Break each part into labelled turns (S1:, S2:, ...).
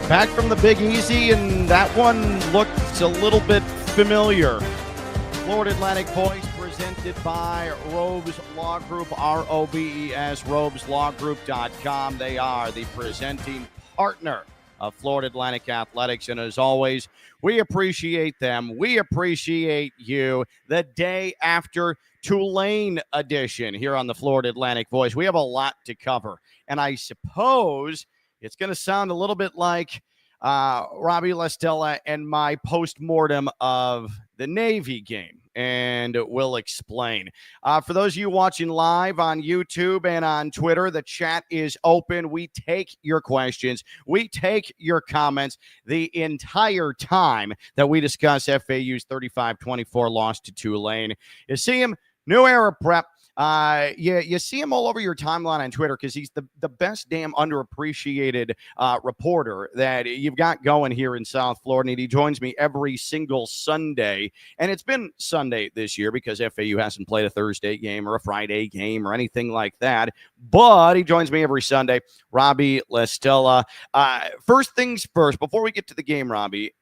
S1: Back from the Big Easy, and that one looks a little bit familiar. Florida Atlantic Boys presented by Robes Law Group, ROBES, robeslawgroup.com. They are the presenting partner of Florida Atlantic Athletics, and as always, we appreciate them. We appreciate you. The day after Tulane edition here on the Florida Atlantic Voice. We have a lot to cover, and I suppose it's going to sound a little bit like Robbie, Lastella, and my post-mortem of the Navy game, and we'll explain. For those of you watching live on YouTube and on Twitter, the chat is open. We take your questions. We take your comments the entire time that we discuss FAU's 35-24 loss to Tulane. You see him, New Era Prep. You see him all over your timeline on Twitter because he's the best damn underappreciated reporter that you've got going here in South Florida. And he joins me every single Sunday. And it's been Sunday this year because FAU hasn't played a Thursday game or a Friday game or anything like that. But he joins me every Sunday. Robbie, Lastella. First things first, before we get to the game, Robbie,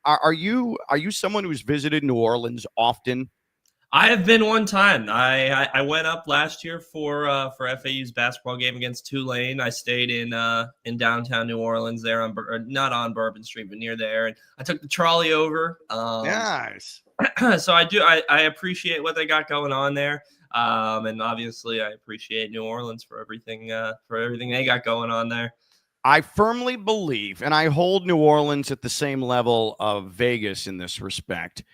S1: are you someone who's visited New Orleans often?
S2: I have been one time. I went up last year for FAU's basketball game against Tulane. I stayed in downtown New Orleans there not on Bourbon Street, but near there. And I took the trolley over.
S1: Nice.
S2: So I appreciate what they got going on there. And obviously I appreciate New Orleans for everything they got going on there.
S1: I firmly believe, and I hold New Orleans at the same level of Vegas in this respect.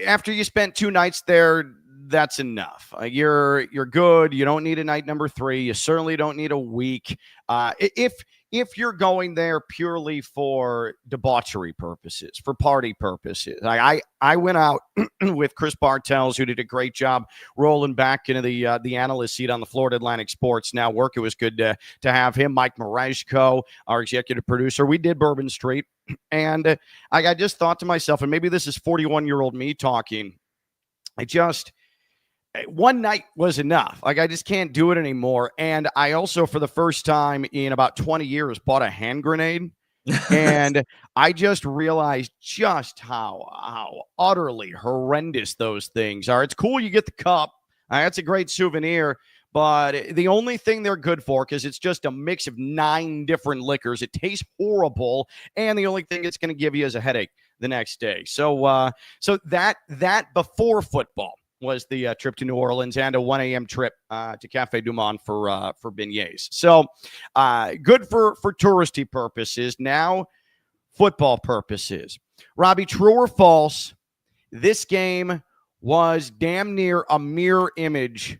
S1: After you spent 2 nights there, that's enough. You're good. You don't need a night number 3. You certainly don't need a week. If you're going there purely for debauchery purposes, for party purposes. I went out with Chris Bartels, who did a great job rolling back into the analyst seat on the Florida Atlantic Sports Network. It was good to have him. Mike Marejko, our executive producer. We did Bourbon Street. And I just thought to myself, and maybe this is 41-year-old me talking, one night was enough. I just can't do it anymore. And I also, for the first time in about 20 years, bought a hand grenade. And I just realized just how utterly horrendous those things are. It's cool you get the cup. That's a great souvenir. But the only thing they're good for, because it's just a mix of 9 different liquors, it tastes horrible, and the only thing it's going to give you is a headache the next day. So that before football was the trip to New Orleans and a 1 a.m. trip to Cafe Du Monde for beignets. So good for touristy purposes. Now football purposes. Robbie, true or false, this game was damn near a mirror image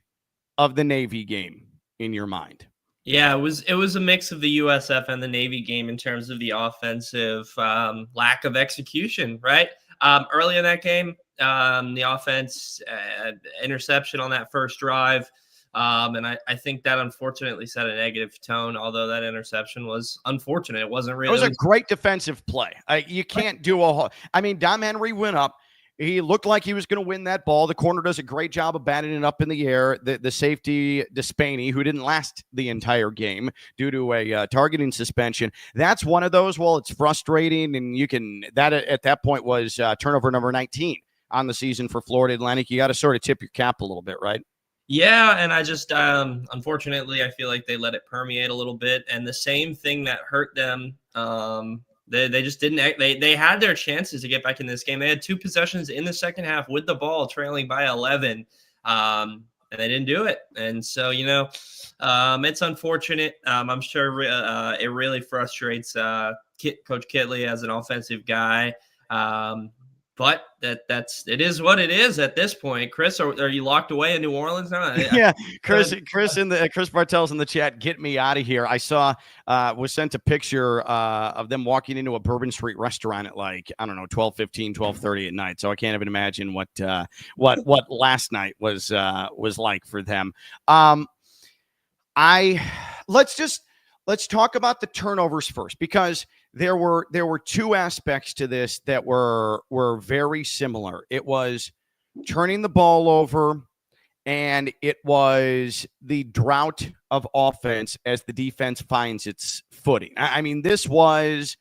S1: of the Navy game in your mind?
S2: Yeah, it was a mix of the USF and the Navy game in terms of the offensive lack of execution, right? Early in that game, the offense interception on that first drive. And I think that unfortunately set a negative tone, although that interception was unfortunate. It wasn't really.
S1: It was a great defensive play. You can't do a whole. I mean, Dom Henry went up. He looked like he was going to win that ball. The corner does a great job of batting it up in the air. The safety, Despany, who didn't last the entire game due to a targeting suspension. That's one of those. Well, it's frustrating, and that at that point was turnover number 19 on the season for Florida Atlantic. You got to sort of tip your cap a little bit, right?
S2: Yeah, and I just unfortunately I feel like they let it permeate a little bit, and the same thing that hurt them. They just didn't. They had their chances to get back in this game. They had 2 possessions in the second half with the ball, trailing by 11, and they didn't do it. And so, it's unfortunate. I'm sure it really frustrates Coach Kitley as an offensive guy. But it is what it is at this point. Chris, are you locked away in New Orleans now?
S1: Yeah, Chris Bartels in the chat, get me out of here. I saw was sent a picture of them walking into a Bourbon Street restaurant at 12:15, 12:30 at night. So I can't even imagine what last night was like for them. Let's talk about the turnovers first, because there were 2 aspects to this that were very similar. It was turning the ball over and it was the drought of offense as the defense finds its footing. I mean, this was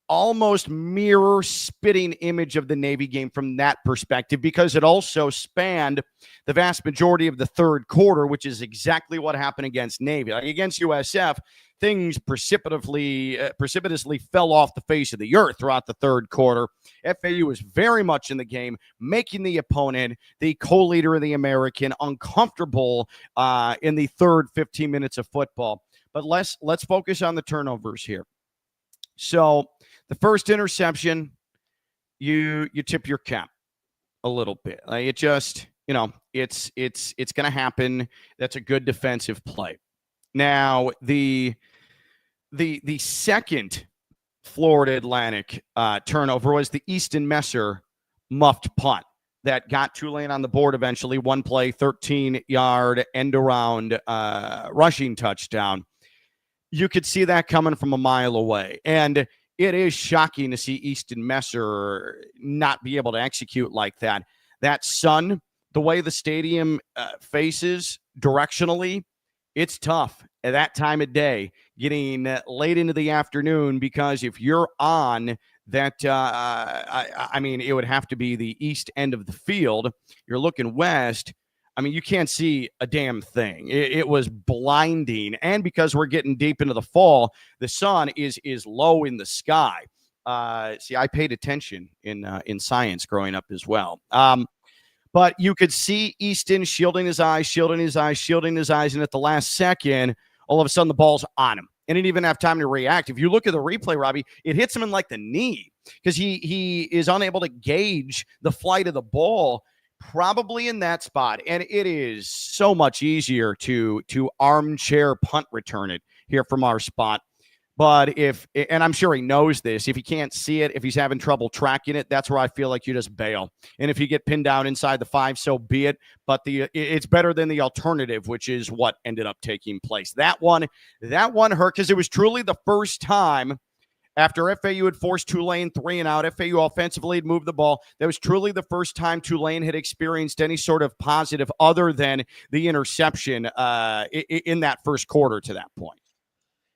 S1: almost mirror spitting image of the Navy game from that perspective, because it also spanned the vast majority of the third quarter, which is exactly what happened against Navy. Like against USF, things precipitously fell off the face of the earth throughout the third quarter. FAU was very much in the game, making the opponent, the co-leader of the American, uncomfortable in the third 15 minutes of football. But let's focus on the turnovers here. So the first interception, you tip your cap a little bit. Like it just, it's going to happen. That's a good defensive play. Now, the second Florida Atlantic turnover was the Easton Messer muffed punt that got Tulane on the board eventually. One play, 13-yard end-around rushing touchdown. You could see that coming from a mile away. And it is shocking to see Easton Messer not be able to execute like that. That sun, the way the stadium faces directionally, it's tough at that time of day, getting late into the afternoon, because if you're on that, I mean, it would have to be the east end of the field. You're looking west. I mean, you can't see a damn thing. It was blinding. And because we're getting deep into the fall, the sun is low in the sky. See, I paid attention in science growing up as well. But you could see Easton shielding his eyes. And at the last second, all of a sudden the ball's on him. And he didn't even have time to react. If you look at the replay, Robbie, it hits him in like the knee, because he is unable to gauge the flight of the ball, probably in that spot. And it is so much easier to armchair punt return it here from our spot. But and I'm sure he knows this, if he can't see it, if he's having trouble tracking it, that's where I feel like you just bail. And if you get pinned down inside the 5, so be it. But it's better than the alternative, which is what ended up taking place. That one hurt, because it was truly the first time after FAU had forced Tulane 3 and out. FAU offensively had moved the ball. That was truly the first time Tulane had experienced any sort of positive other than the interception in that first quarter to that point.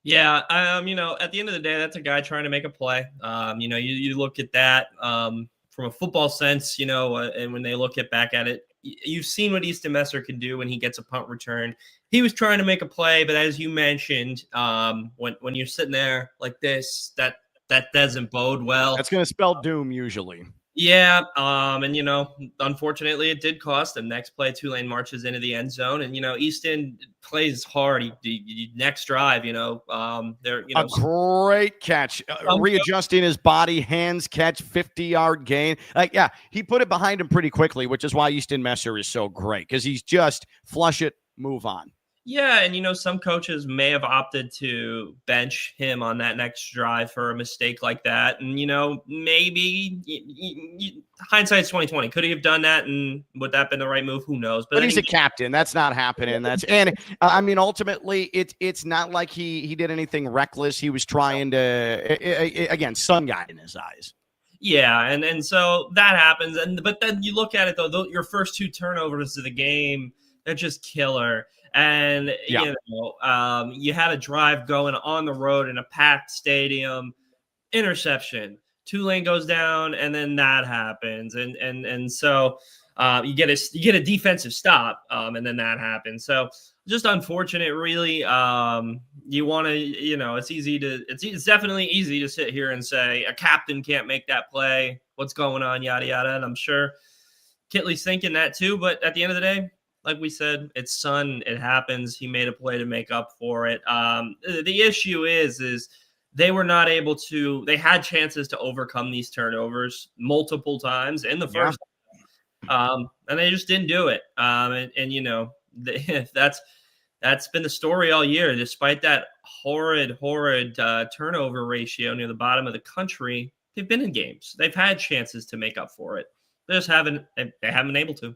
S2: Yeah, at the end of the day, that's a guy trying to make a play. You look at that from a football sense, and when they look back at it, you've seen what Easton Messer can do when he gets a punt return. He was trying to make a play, but as you mentioned, when you're sitting there like this, that doesn't bode well.
S1: That's going to spell doom usually.
S2: Yeah, unfortunately, it did cost them. Next play, Tulane marches into the end zone, and Easton plays hard. He next drive, they're
S1: a great catch, readjusting his body, hands catch, 50-yard gain. He put it behind him pretty quickly, which is why Easton Messer is so great, because he's just flush it, move on.
S2: Yeah, and some coaches may have opted to bench him on that next drive for a mistake like that, and maybe hindsight's 2020. Could he have done that, and would that have been the right move? Who knows?
S1: But he's a captain. That's not happening. Ultimately, it's not like he did anything reckless. He was trying to again, sun got in his eyes.
S2: Yeah, and so that happens, but then you look at it though, your first 2 turnovers of the game, they're just killer. And, you had a drive going on the road in a packed stadium, interception, Tulane goes down, and then that happens. And so you get a defensive stop, and then that happens. So just unfortunate, really. You want to, it's definitely easy to sit here and say a captain can't make that play. What's going on, yada, yada. And I'm sure Kitley's thinking that too. But at the end of the day, like we said, it's sun. It happens. He made a play to make up for it. The issue is they were not able to. They had chances to overcome these turnovers multiple times in the first, and they just didn't do it. That's been the story all year. Despite that horrid turnover ratio near the bottom of the country, they've been in games. They've had chances to make up for it. They just haven't. They haven't been able to.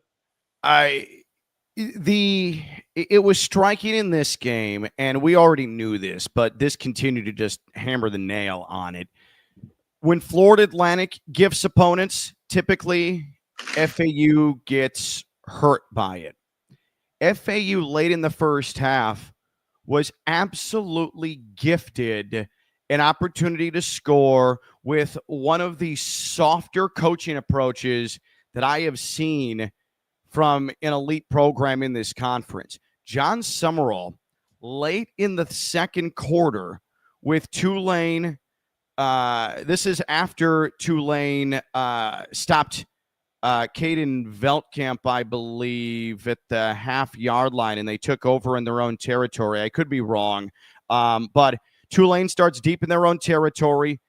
S1: It was striking in this game, and we already knew this, but this continued to just hammer the nail on it. When Florida Atlantic gifts opponents, typically FAU gets hurt by it. FAU late in the first half was absolutely gifted an opportunity to score with one of the softer coaching approaches that I have seen from an elite program in this conference. John Summerall, late in the second quarter with Tulane. This is after Tulane stopped Caden Veltkamp, I believe, at the half-yard line, and they took over in their own territory. I could be wrong. But Tulane starts deep in their own territory,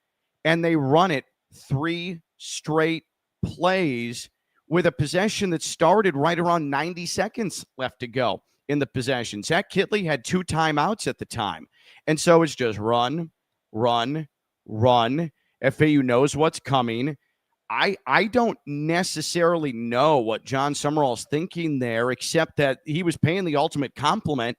S1: and they run it 3 straight plays with a possession that started right around 90 seconds left to go in the possession. Zach Kitley had 2 timeouts at the time. And so it's just run, run, run. FAU knows what's coming. I don't necessarily know what John Summerall's thinking there, except that he was paying the ultimate compliment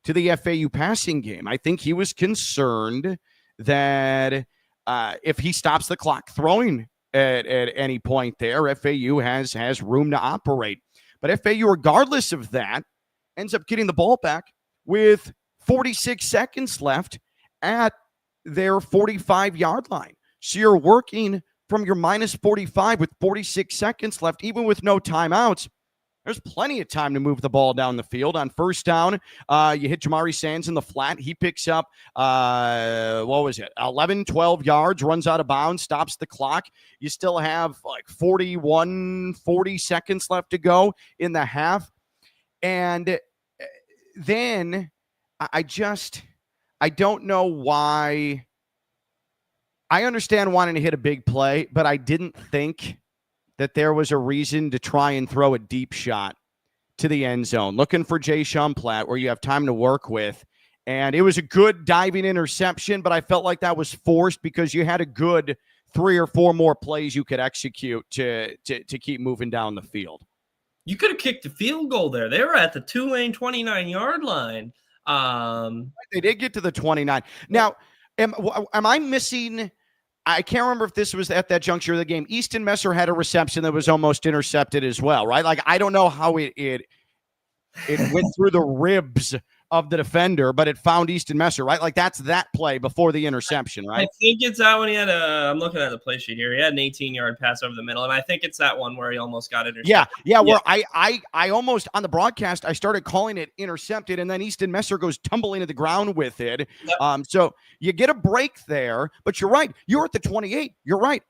S1: to the FAU passing game. I think he was concerned that if he stops the clock throwing at any point there, FAU has room to operate. But FAU, regardless of that, ends up getting the ball back with 46 seconds left at their 45-yard line. So you're working from your minus 45 with 46 seconds left, even with no timeouts. There's plenty of time to move the ball down the field. On first down, you hit Jamari Sands in the flat. He picks up, 11, 12 yards, runs out of bounds, stops the clock. You still have like 40 seconds left to go in the half. And then I don't know why. I understand wanting to hit a big play, but I didn't think that there was a reason to try and throw a deep shot to the end zone, looking for Jay-Sean Platt, where you have time to work with. And it was a good diving interception, but I felt like that was forced because you had a good 3 or 4 more plays you could execute to keep moving down the field.
S2: You could have kicked a field goal there. They were at the Tulane 29-yard line.
S1: They did get to the 29. Now, am I missing? I can't remember if this was at that juncture of the game. Easton Messer had a reception that was almost intercepted as well, right? Like, I don't know how it went through the ribs of the defender, but it found Easton Messer, right? Like, that's that play before the interception, right?
S2: I think it's that one. He had I'm looking at the play sheet here. He had an 18-yard pass over the middle, and I think it's that one where he almost got intercepted.
S1: Yeah. Where I almost, on the broadcast, I started calling it intercepted, and then Easton Messer goes tumbling to the ground with it. Yep. So you get a break there, but you're right. You're at the 28. You're right.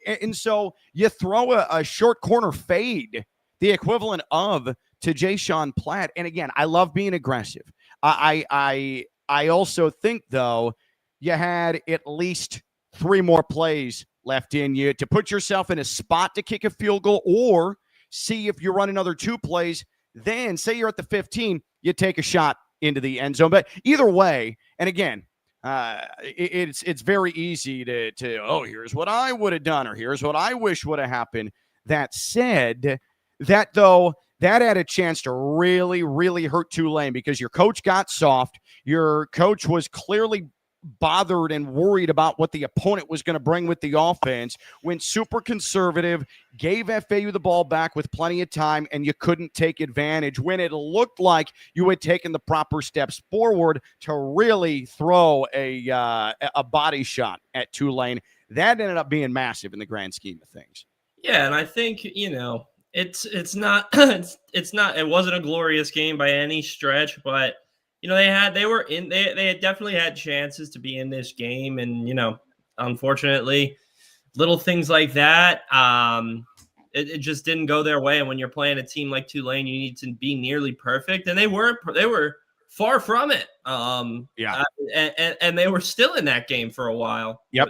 S1: And so you throw a short corner fade, the equivalent of to Jay-Sean Platt. And again, I love being aggressive. I also think, though, you had at least 3 more plays left in you to put yourself in a spot to kick a field goal, or see if you run another 2 plays. Then say you're at the 15, you take a shot into the end zone. But either way, and again, it's very easy to here's what I would have done, or here's what I wish would have happened. That said, that had a chance to really, really hurt Tulane, because your coach got soft. Your coach was clearly bothered and worried about what the opponent was going to bring with the offense, went super conservative, gave FAU the ball back with plenty of time, and you couldn't take advantage when it looked like you had taken the proper steps forward to really throw a body shot at Tulane. That ended up being massive in the grand scheme of things.
S2: Yeah, and I think, it's not it wasn't a glorious game by any stretch, but they had definitely had chances to be in this game, and unfortunately, little things like that, it just didn't go their way. And when you're playing a team like Tulane, you need to be nearly perfect, and they were far from it. And they were still in that game for a while.
S1: Yep.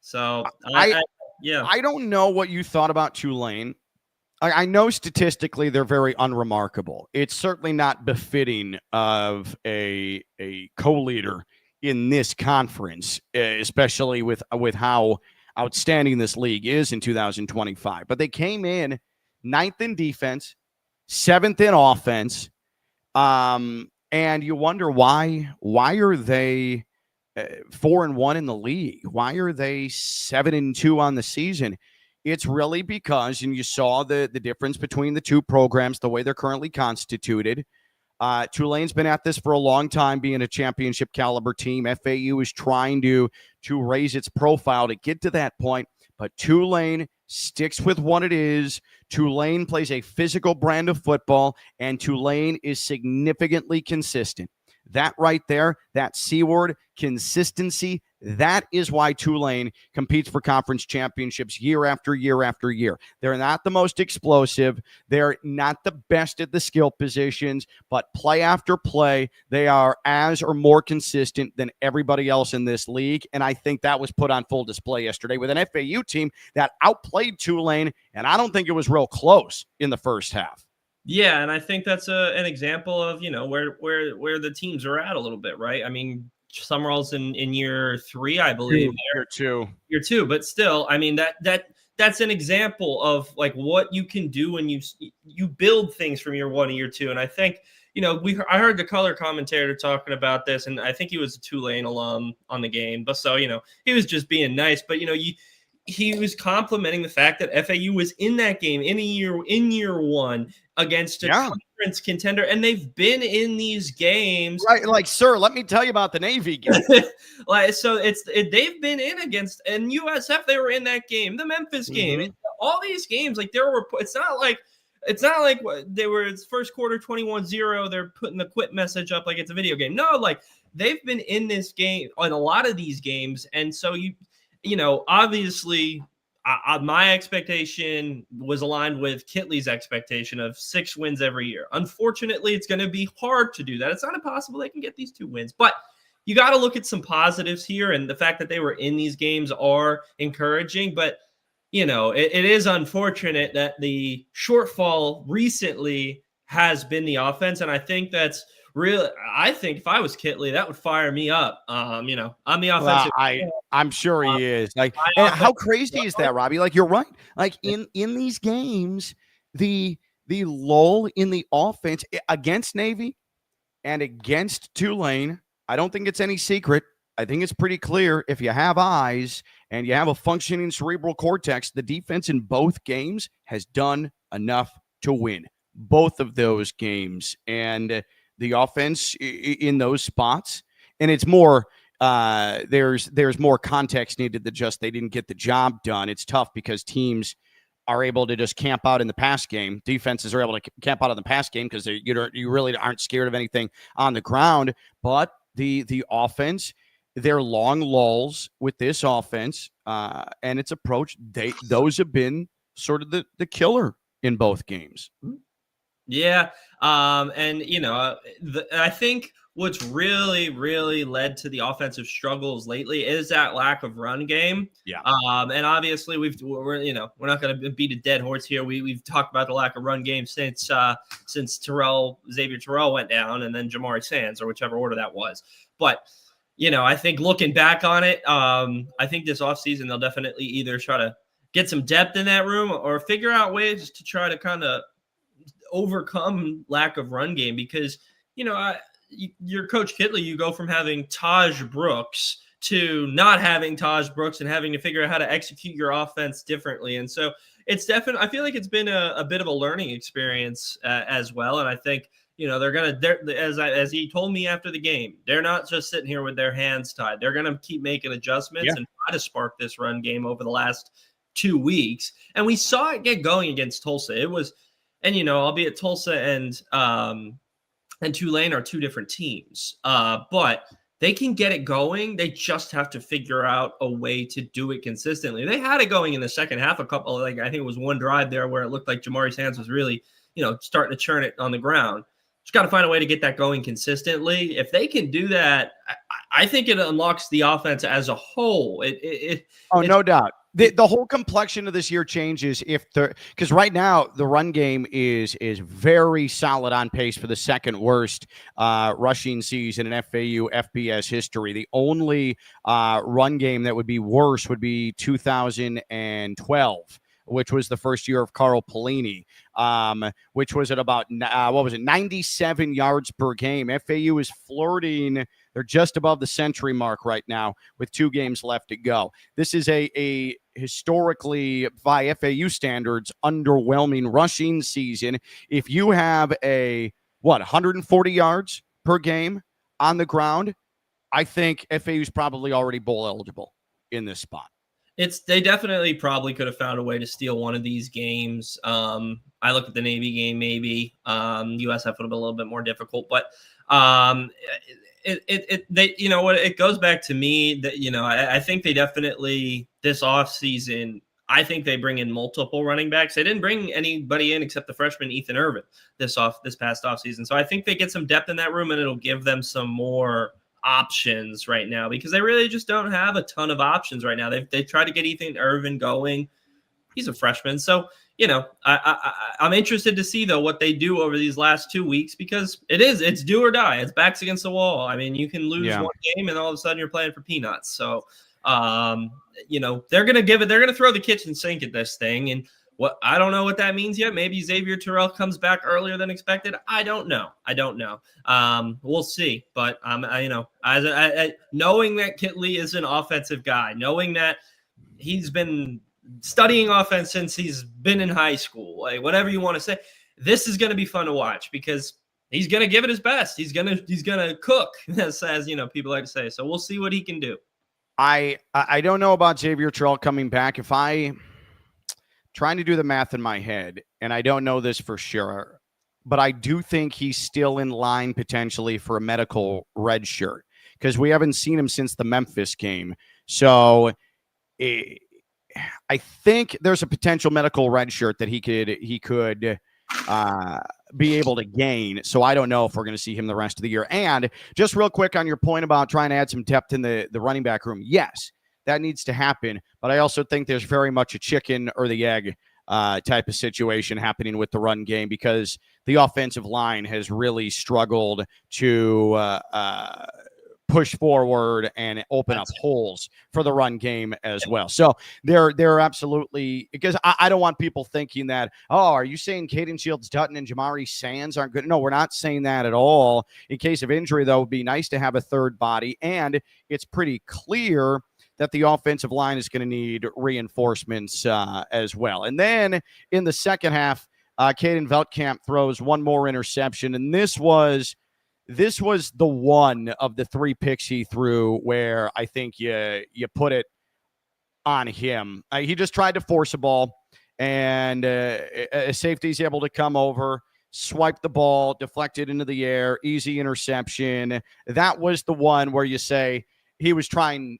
S2: So
S1: I don't know what you thought about Tulane. I know statistically they're very unremarkable. It's certainly not befitting of a co-leader in this conference, especially with how outstanding this league is in 2025. But they came in 9th in defense, 7th in offense, and you wonder why are they 4-1 in the league? Why are they 7-2 on the season? It's really because, and you saw the difference between the two programs, the way they're currently constituted. Tulane's been at this for a long time, being a championship caliber team. FAU is trying to raise its profile to get to that point, but Tulane sticks with what it is. Tulane plays a physical brand of football, and Tulane is significantly consistent. That right there, that C word, consistency, that is why Tulane competes for conference championships year after year after year. They're not the most explosive. They're not the best at the skill positions, but play after play, they are as or more consistent than everybody else in this league. And I think that was put on full display yesterday with an FAU team that outplayed Tulane, and I don't think it was real close in the first half.
S2: Yeah, and I think that's an example of, where the teams are at a little bit, right? I mean, Summerall's in year 3, I believe. Year two, but still, I mean, that's an example of like what you can do when you build things from year 1 to year 2. And I think, I heard the color commentator talking about this, and I think he was a Tulane alum on the game, but so, he was just being nice, but he was complimenting the fact that FAU was in that game in year 1 against a conference contender, and they've been in these games.
S1: Right, like, sir, let me tell you about the Navy game.
S2: They've been in against, and USF, they were in that game, the Memphis game, all these games. Like there were, it's not like they were. It's first quarter 21-0. They're putting the quit message up like it's a video game. No, like they've been in this game on a lot of these games, and so obviously. My expectation was aligned with Kitley's expectation of 6 wins every year. Unfortunately, it's going to be hard to do that. It's not impossible they can get these 2 wins, but you got to look at some positives here, and the fact that they were in these games are encouraging. But, it is unfortunate that the shortfall recently has been the offense, and I think that's really, I think if I was Kitley, that would fire me up. I'm the offensive.
S1: I'm sure he is. Like, and how crazy is that, Robbie? Like, you're right. Like in these games, the lull in the offense against Navy and against Tulane, I don't think it's any secret. I think it's pretty clear. If you have eyes and you have a functioning cerebral cortex, the defense in both games has done enough to win both of those games. And the offense in those spots, and it's more there's more context needed than just they didn't get the job done. It's tough because teams are able to just camp out in the pass game. Defenses are able to camp out in the pass game because you really aren't scared of anything on the ground. But the offense, their long lulls with this offense and its approach, those have been sort of the killer in both games.
S2: Yeah. And, I think what's really, really led to the offensive struggles lately is that lack of run game.
S1: Yeah.
S2: And obviously we're not going to beat a dead horse here. We've talked about the lack of run game since Xavier Terrell went down, and then Jamari Sands, or whichever order that was. But, I think looking back on it, I think this offseason they'll definitely either try to get some depth in that room or figure out ways to try to kind of overcome lack of run game, because you're Coach Kitley, you go from having Taj Brooks to not having Taj Brooks and having to figure out how to execute your offense differently. And so it's definitely, I feel like it's been a bit of a learning experience as well. And I think as he told me after the game, they're not just sitting here with their hands tied. They're gonna keep making adjustments and try to spark this run game over the last 2 weeks. And we saw it get going against Tulsa. It was, and albeit Tulsa and Tulane are 2 different teams, but they can get it going. They just have to figure out a way to do it consistently. They had it going in the second half. I think it was one drive there where it looked like Jamari Sands was really, starting to churn it on the ground. Just got to find a way to get that going consistently. If they can do that, I think it unlocks the offense as a whole.
S1: No doubt. The whole complexion of this year changes because right now the run game is very solid, on pace for the second worst rushing season in FAU FBS history. The only run game that would be worse would be 2012, which was the first year of Carl Pelini, which was at about 97 yards per game. FAU is flirting. They're just above the century mark right now with 2 games left to go. This is a historically, by FAU standards, underwhelming rushing season. If you have 140 yards per game on the ground, I think FAU's probably already bowl eligible in this spot.
S2: They definitely probably could have found a way to steal one of these games. I look at the Navy game, maybe USF would have been a little bit more difficult, but it goes back to me that, I think they definitely this offseason, I think they bring in multiple running backs. They didn't bring anybody in except the freshman Ethan Irvin this past offseason. So I think they get some depth in that room, and it'll give them some more options right now, because they really just don't have a ton of options right now. They tried to get Ethan Irvin going. He's a freshman. So, I'm interested to see, though, what they do over these last 2 weeks, because it's do or die. It's backs against the wall. I mean, you can lose one game and all of a sudden you're playing for peanuts. So, they're going to throw the kitchen sink at this thing. And I don't know what that means yet. Maybe Xavier Terrell comes back earlier than expected. I don't know. We'll see. But knowing that Kitley is an offensive guy, knowing that he's been studying offense since he's been in high school, like whatever you want to say, this is going to be fun to watch, because he's going to give it his best. He's going to cook, as people like to say. So we'll see what he can do.
S1: I don't know about Xavier Terrell coming back. If I trying to do the math in my head, and I don't know this for sure, but I do think he's still in line potentially for a medical red shirt, because we haven't seen him since the Memphis game. So I think there's a potential medical red shirt that he could be able to gain. So I don't know if we're going to see him the rest of the year. And just real quick on your point about trying to add some depth in the running back room. Yes, that needs to happen. But I also think there's very much a chicken or the egg type of situation happening with the run game, because the offensive line has really struggled to push forward and open up holes for the run game as well. So they're absolutely, because I don't want people thinking that, are you saying Caden Shields-Dutton and Jamari Sands aren't good? No, we're not saying that at all. In case of injury, though, it would be nice to have a third body, and it's pretty clear that the offensive line is going to need reinforcements as well. And then in the second half, Caden Veldkamp throws one more interception, and this was the one of the three picks he threw where I think you put it on him. He just tried to force a ball, and a safety's able to come over, swipe the ball, deflect it into the air, easy interception. That was the one where you say he was trying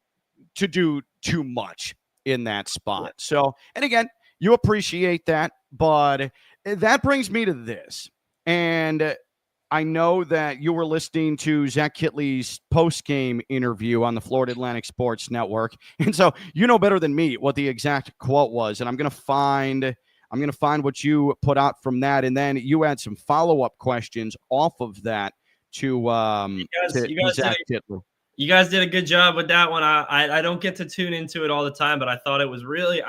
S1: to do too much in that spot. So, and again, you appreciate that, but that brings me to this. And I know that you were listening to Zach Kitley's post-game interview on the Florida Atlantic Sports Network. And so you know better than me what the exact quote was. And I'm going to find what you put out from that. And then you had some follow-up questions off of that to Zach Kitley.
S2: You guys did a good job with that one. I don't get to tune into it all the time, but I thought it was really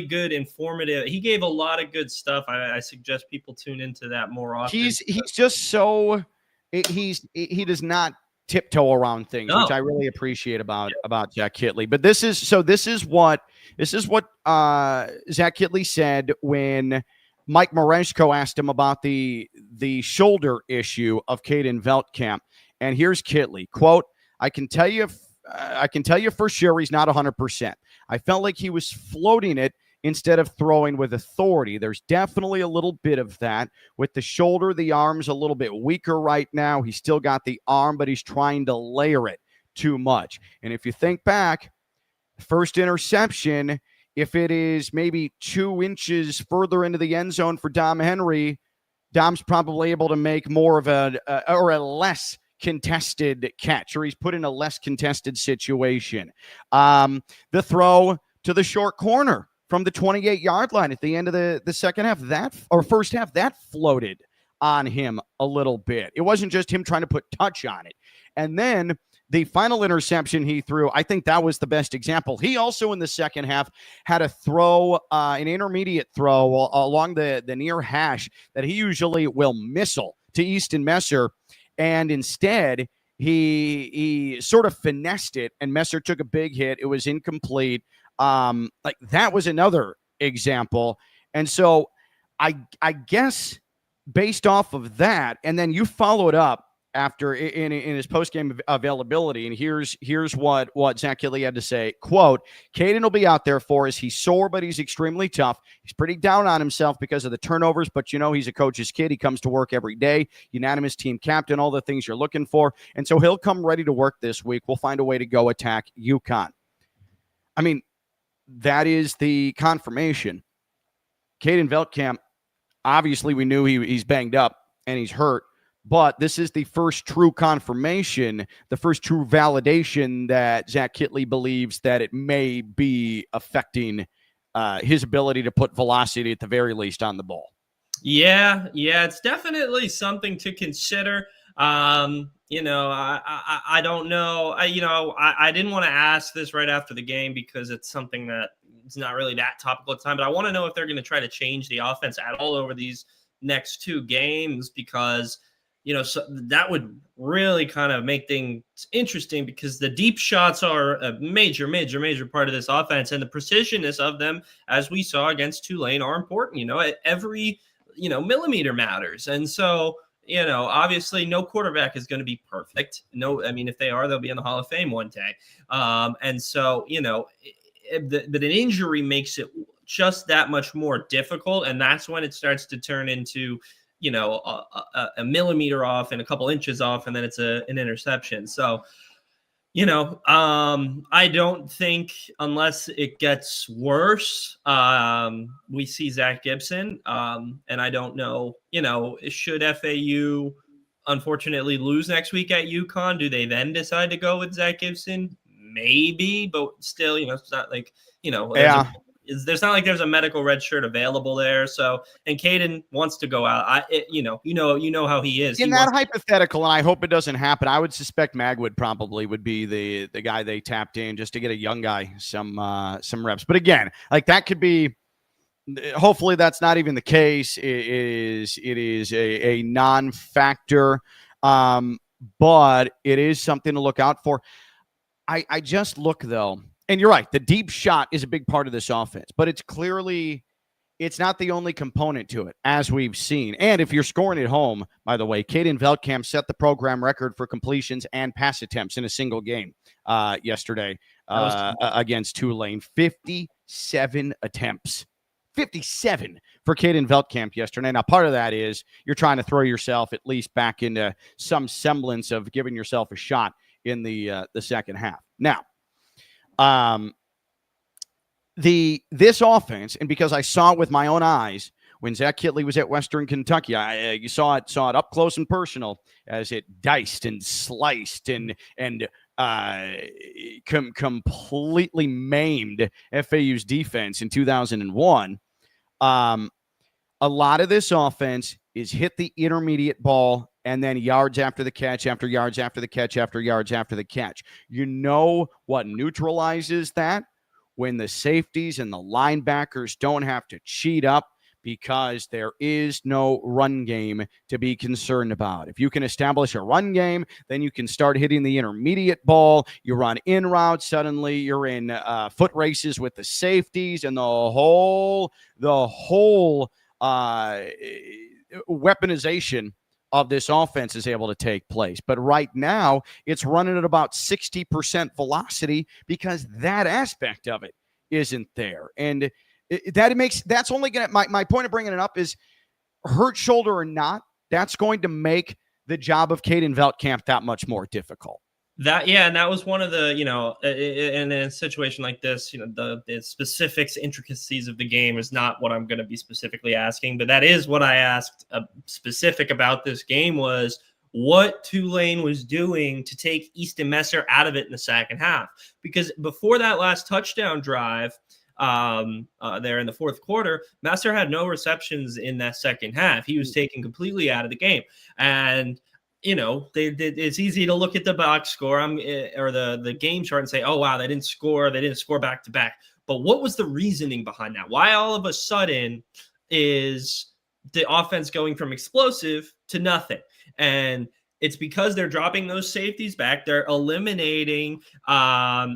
S2: good, informative. He gave a lot of good stuff. I suggest people tune into that more often.
S1: He's just so he does not tiptoe around things, which I really appreciate about Zach Kitley. But this is what Zach Kitley said when Mike Mareshko asked him about the shoulder issue of Caden Veldkamp. And here's Kitley, quote, I can tell you for sure he's not 100%. I felt like he was floating it instead of throwing with authority. There's definitely a little bit of that. With the shoulder, the arm's a little bit weaker right now. He's still got the arm, but he's trying to layer it too much. And if you think back, first interception, if it is maybe 2 inches further into the end zone for Dom Henry, Dom's probably able to make more of a less contested catch, or he's put in a less contested situation. The throw to the short corner from the 28-yard line at the end of the second half, first half, that floated on him a little bit. It wasn't just him trying to put touch on it. And then the final interception he threw, I think that was the best example. He also in the second half had a throw, an intermediate throw along the near hash that he usually will missile to Easton Messer. And instead, he sort of finessed it, and Messer took a big hit. It was incomplete. Like that was another example. And so I guess based off of that, and then you followed up after in his post-game availability, and here's what Zach Kittley had to say. Quote, Caden will be out there for us. He's sore, but he's extremely tough. He's pretty down on himself because of the turnovers, but he's a coach's kid. He comes to work every day, unanimous team captain, all the things you're looking for. And so he'll come ready to work this week. We'll find a way to go attack UConn. I mean, that is the confirmation. Caden Veldkamp, obviously we knew he's banged up and he's hurt, but this is the first true confirmation, the first true validation that Zach Kittley believes that it may be affecting his ability to put velocity at the very least on the ball.
S2: Yeah, it's definitely something to consider. I don't know. I didn't want to ask this right after the game because it's something that it's not really that topical at the time, but I want to know if they're going to try to change the offense at all over these next two games because, so that would really kind of make things interesting because the deep shots are a major part of this offense, and the precisionness of them, as we saw against Tulane, are important. Every millimeter matters. And so, obviously no quarterback is going to be perfect. No, I mean, if they are, they'll be in the Hall of Fame one day. And so, but an injury makes it just that much more difficult. And that's when it starts to turn into, a millimeter off and a couple inches off, and then it's an interception. So, I don't think unless it gets worse, we see Zach Gibson. And I don't know, should FAU unfortunately lose next week at UConn? Do they then decide to go with Zach Gibson? Maybe, but still, it's not like, there's not like there's a medical red shirt available there. So, and Caden wants to go out. You know how he is.
S1: In that hypothetical, and I hope it doesn't happen, I would suspect Magwood probably would be the guy they tapped in just to get a young guy some reps. But again, like that could be. Hopefully, that's not even the case. It is a non-factor, but it is something to look out for. I just look though. And you're right. The deep shot is a big part of this offense, but it's not the only component to it, as we've seen. And if you're scoring at home, by the way, Caden Veldkamp set the program record for completions and pass attempts in a single game yesterday against Tulane. 57 attempts. 57 for Caden Veldkamp yesterday. Now, part of that is you're trying to throw yourself at least back into some semblance of giving yourself a shot in the second half. Now, this offense, and because I saw it with my own eyes when Zach Kittley was at Western Kentucky, you saw it up close and personal as it diced and sliced and completely maimed FAU's defense in 2001. A lot of this offense is hit the intermediate ball and then yards after the catch, after yards after the catch, after yards after the catch. You know what neutralizes that? When the safeties and the linebackers don't have to cheat up because there is no run game to be concerned about. If you can establish a run game, then you can start hitting the intermediate ball. You run in routes, suddenly you're in foot races with the safeties, and the whole weaponization of this offense is able to take place. But right now, it's running at about 60% velocity because that aspect of it isn't there. And that's only going to, my point of bringing it up is hurt shoulder or not, that's going to make the job of Caden Veldkamp that much more difficult.
S2: And that was one of the, in a situation like this, the specifics, intricacies of the game is not what I'm going to be specifically asking, but that is what I asked specific about this game was what Tulane was doing to take Easton Messer out of it in the second half. Because before that last touchdown drive there in the fourth quarter, Messer had no receptions in that second half. He was taken completely out of the game. And it's easy to look at the box score or the game chart and say, oh, wow, they didn't score back to back. But what was the reasoning behind that? Why all of a sudden is the offense going from explosive to nothing? And It's because they're dropping those safeties back. They're eliminating a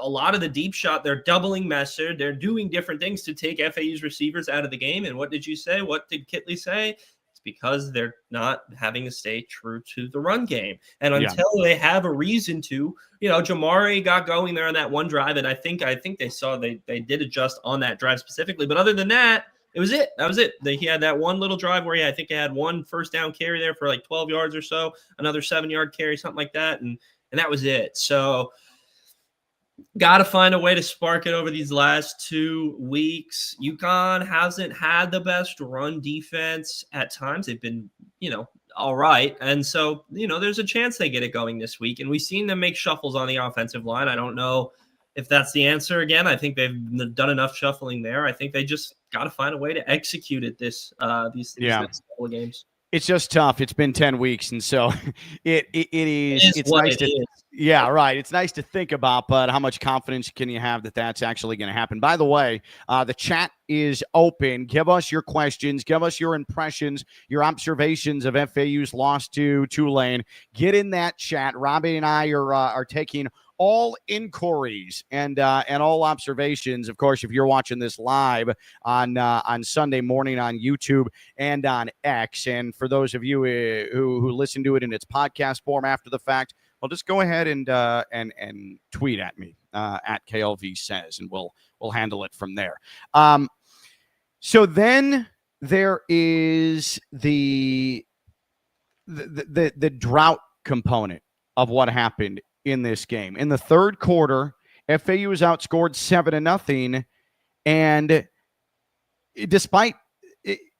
S2: lot of the deep shot. They're doubling Messer. They're doing different things to take FAU's receivers out of the game. And what did you say? What did Kitley say? It's because they're not having to stay true to the run game. And until they have a reason to, Jamari got going there on that one drive. And I think they saw they did adjust on that drive specifically. But other than that, it was it. That was it. He had that one little drive where I think he had one first down carry there for like 12 yards or so, another 7-yard carry, something like that. And that was it. So got to find a way to spark it over these last 2 weeks. UConn hasn't had the best run defense at times. They've been, all right. And so, there's a chance they get it going this week. And we've seen them make shuffles on the offensive line. I don't know if that's the answer again. I think they've done enough shuffling there. I think they just got to find a way to execute it these next couple of games.
S1: It's just tough. It's been 10 weeks, and so it's nice to it's nice to think about, but how much confidence can you have that that's actually going to happen? By the way, the chat is open. Give us your questions. Give us your impressions, your observations of FAU's loss to Tulane. Get in that chat. Robbie and I are taking all inquiries and all observations. Of course, if you're watching this live on Sunday morning on YouTube and on X, and for those of you who listen to it in its podcast form after the fact, well, just go ahead and tweet at me at KLV Says, and we'll handle it from there. So then there is the drought component of what happened in this game. In the third quarter, FAU was outscored 7-0, and despite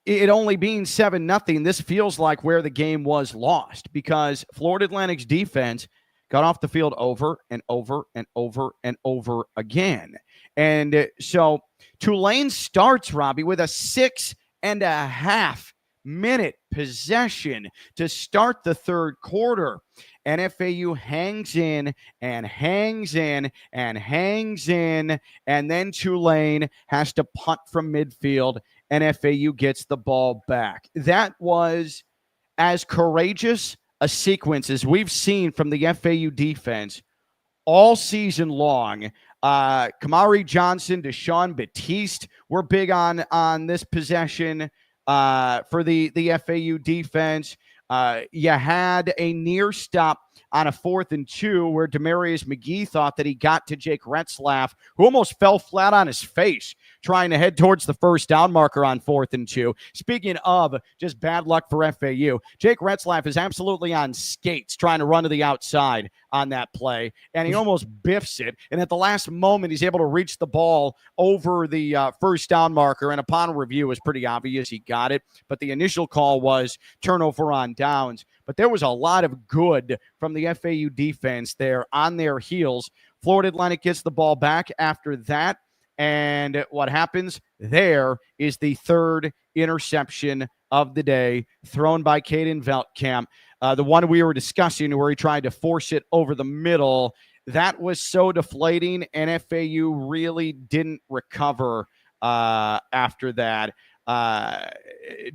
S1: it only being 7-0, this feels like where the game was lost, because Florida Atlantic's defense got off the field over and over and over and over again. And so Tulane starts, Robbie, with a 6.5-minute possession to start the third quarter. And FAU hangs in and hangs in and hangs in, and then Tulane has to punt from midfield, and FAU gets the ball back. That was as courageous a sequence as we've seen from the FAU defense all season long. Kamari Johnson, Deshaun Batiste were big on this possession for the FAU defense. You had a near stop on a 4th and 2 where Demarius McGee thought that he got to Jake Retzlaff, who almost fell flat on his face trying to head towards the first down marker on 4th and 2. Speaking of just bad luck for FAU, Jake Retzlaff is absolutely on skates trying to run to the outside on that play, and he almost biffs it. And at the last moment, he's able to reach the ball over the first down marker, and upon review, it was pretty obvious he got it. But the initial call was turnover on downs. But there was a lot of good from the FAU defense there on their heels. Florida Atlantic gets the ball back after that. And what happens there is the third interception of the day thrown by Caden Veltkamp. The one we were discussing where he tried to force it over the middle. That was so deflating, and FAU really didn't recover after that.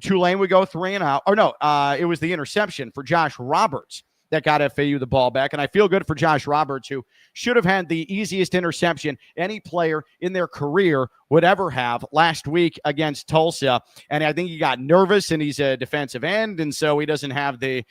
S1: Tulane would go 3 and out. Or no, it was the interception for Josh Roberts that got FAU the ball back. And I feel good for Josh Roberts, who should have had the easiest interception any player in their career would ever have last week against Tulsa. And I think he got nervous, and he's a defensive end, and so he doesn't have the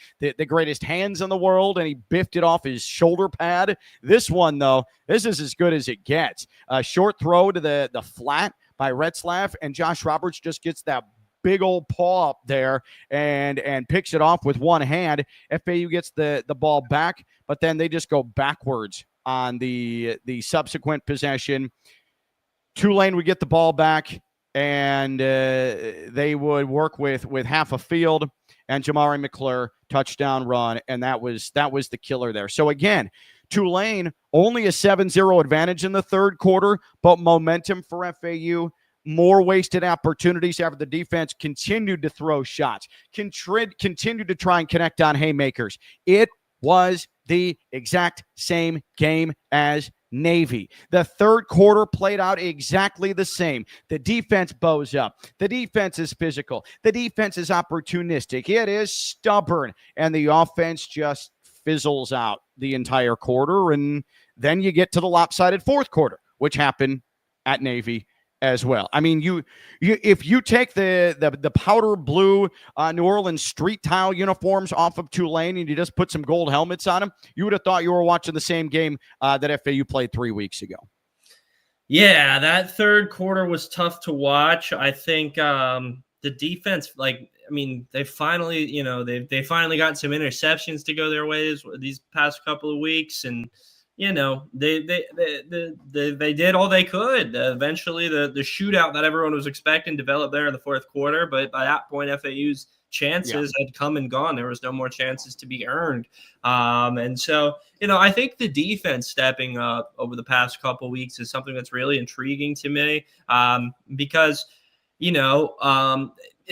S1: greatest hands in the world, and he biffed it off his shoulder pad. This one, though, this is as good as it gets. A short throw to the flat by Retzlaff, and Josh Roberts just gets that big old paw up there and picks it off with one hand. FAU gets the ball back, but then they just go backwards on the subsequent possession. Tulane would get the ball back, and they would work with half a field, and Jamari McClure touchdown run, and that was the killer there. So again, Tulane only a 7-0 advantage in the third quarter, but momentum for FAU. More wasted opportunities after the defense continued to throw shots, continued to try and connect on haymakers. It was the exact same game as Navy. The third quarter played out exactly the same. The defense bows up. The defense is physical. The defense is opportunistic. It is stubborn. And the offense just fizzles out the entire quarter. And then you get to the lopsided fourth quarter, which happened at Navy as well. I mean, you if you take the powder blue New Orleans street tile uniforms off of Tulane and you just put some gold helmets on them, you would have thought you were watching the same game that FAU played 3 weeks ago.
S2: Yeah, that third quarter was tough to watch. I think the defense, they finally, they finally got some interceptions to go their ways these past couple of weeks, and they did all they could. Eventually, the shootout that everyone was expecting developed there in the fourth quarter, but by that point, FAU's chances had come and gone. There was no more chances to be earned. And so, I think the defense stepping up over the past couple of weeks is something that's really intriguing to me, because,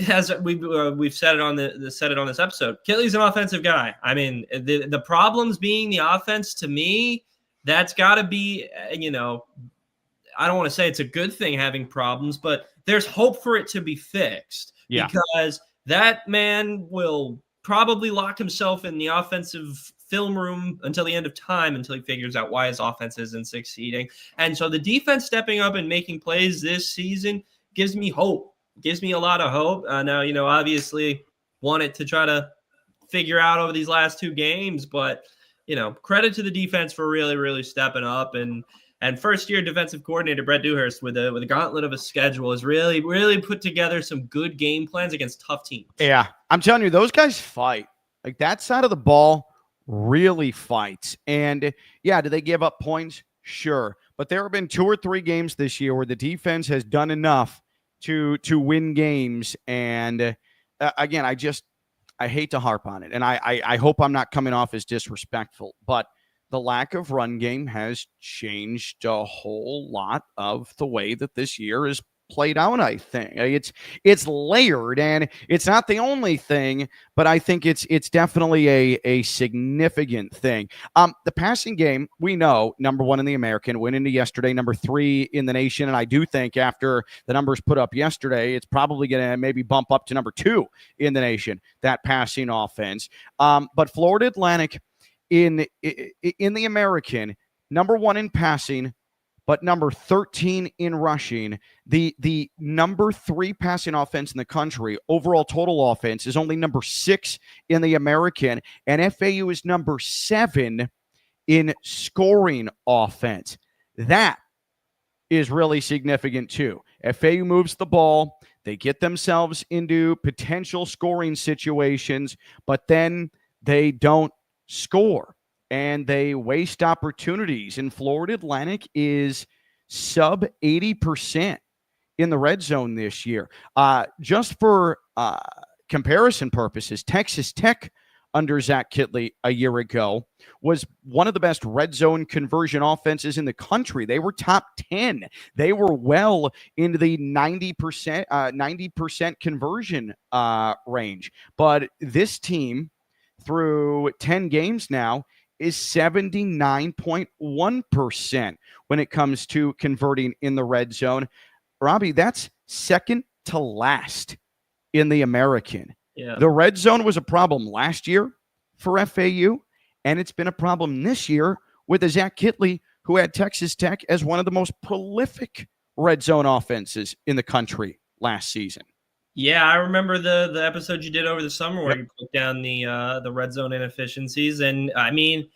S2: as we've said it on this episode, Kitley's an offensive guy. I mean, the problems being the offense, to me, that's got to be, I don't want to say it's a good thing having problems, but there's hope for it to be fixed, because that man will probably lock himself in the offensive film room until the end of time, until he figures out why his offense isn't succeeding. And so the defense stepping up and making plays this season gives me hope, gives me a lot of hope. Now, obviously wanted to try to figure out over these last 2 games, but credit to the defense for really, really stepping up. And first-year defensive coordinator Brett Dewhurst with a gauntlet of a schedule has really, really put together some good game plans against tough teams. Yeah,
S1: I'm telling you, those guys fight. Like, that side of the ball really fights. And, do they give up points? Sure. But there have been 2 or 3 games this year where the defense has done enough to win games. And, again, I hate to harp on it, and I hope I'm not coming off as disrespectful, but the lack of run game has changed a whole lot of the way that this year is played out, I think. It's layered, and it's not the only thing, but I think it's definitely a significant thing. The passing game, we know, number 1 in the American, went into yesterday, number 3 in the nation, and I do think after the numbers put up yesterday, it's probably going to maybe bump up to number 2 in the nation, that passing offense. But Florida Atlantic in the American, number 1 in passing, but number 13 in rushing. The number 3 passing offense in the country, overall total offense, is only number 6 in the American, and FAU is number 7 in scoring offense. That is really significant too. FAU moves the ball, they get themselves into potential scoring situations, but then they don't score. And they waste opportunities. And Florida Atlantic is sub 80% in the red zone this year. Just for comparison purposes, Texas Tech under Zach Kitley a year ago was one of the best red zone conversion offenses in the country. They were top 10. They were well into the 90% conversion range. But this team, through 10 games now, is 79.1% when it comes to converting in the red zone. Robbie, that's second to last in the American.
S2: Yeah.
S1: The red zone was a problem last year for FAU, and it's been a problem this year with Zach Kitley, who had Texas Tech as one of the most prolific red zone offenses in the country last season.
S2: Yeah, I remember the episode you did over the summer where you broke down the red zone inefficiencies. And, I mean,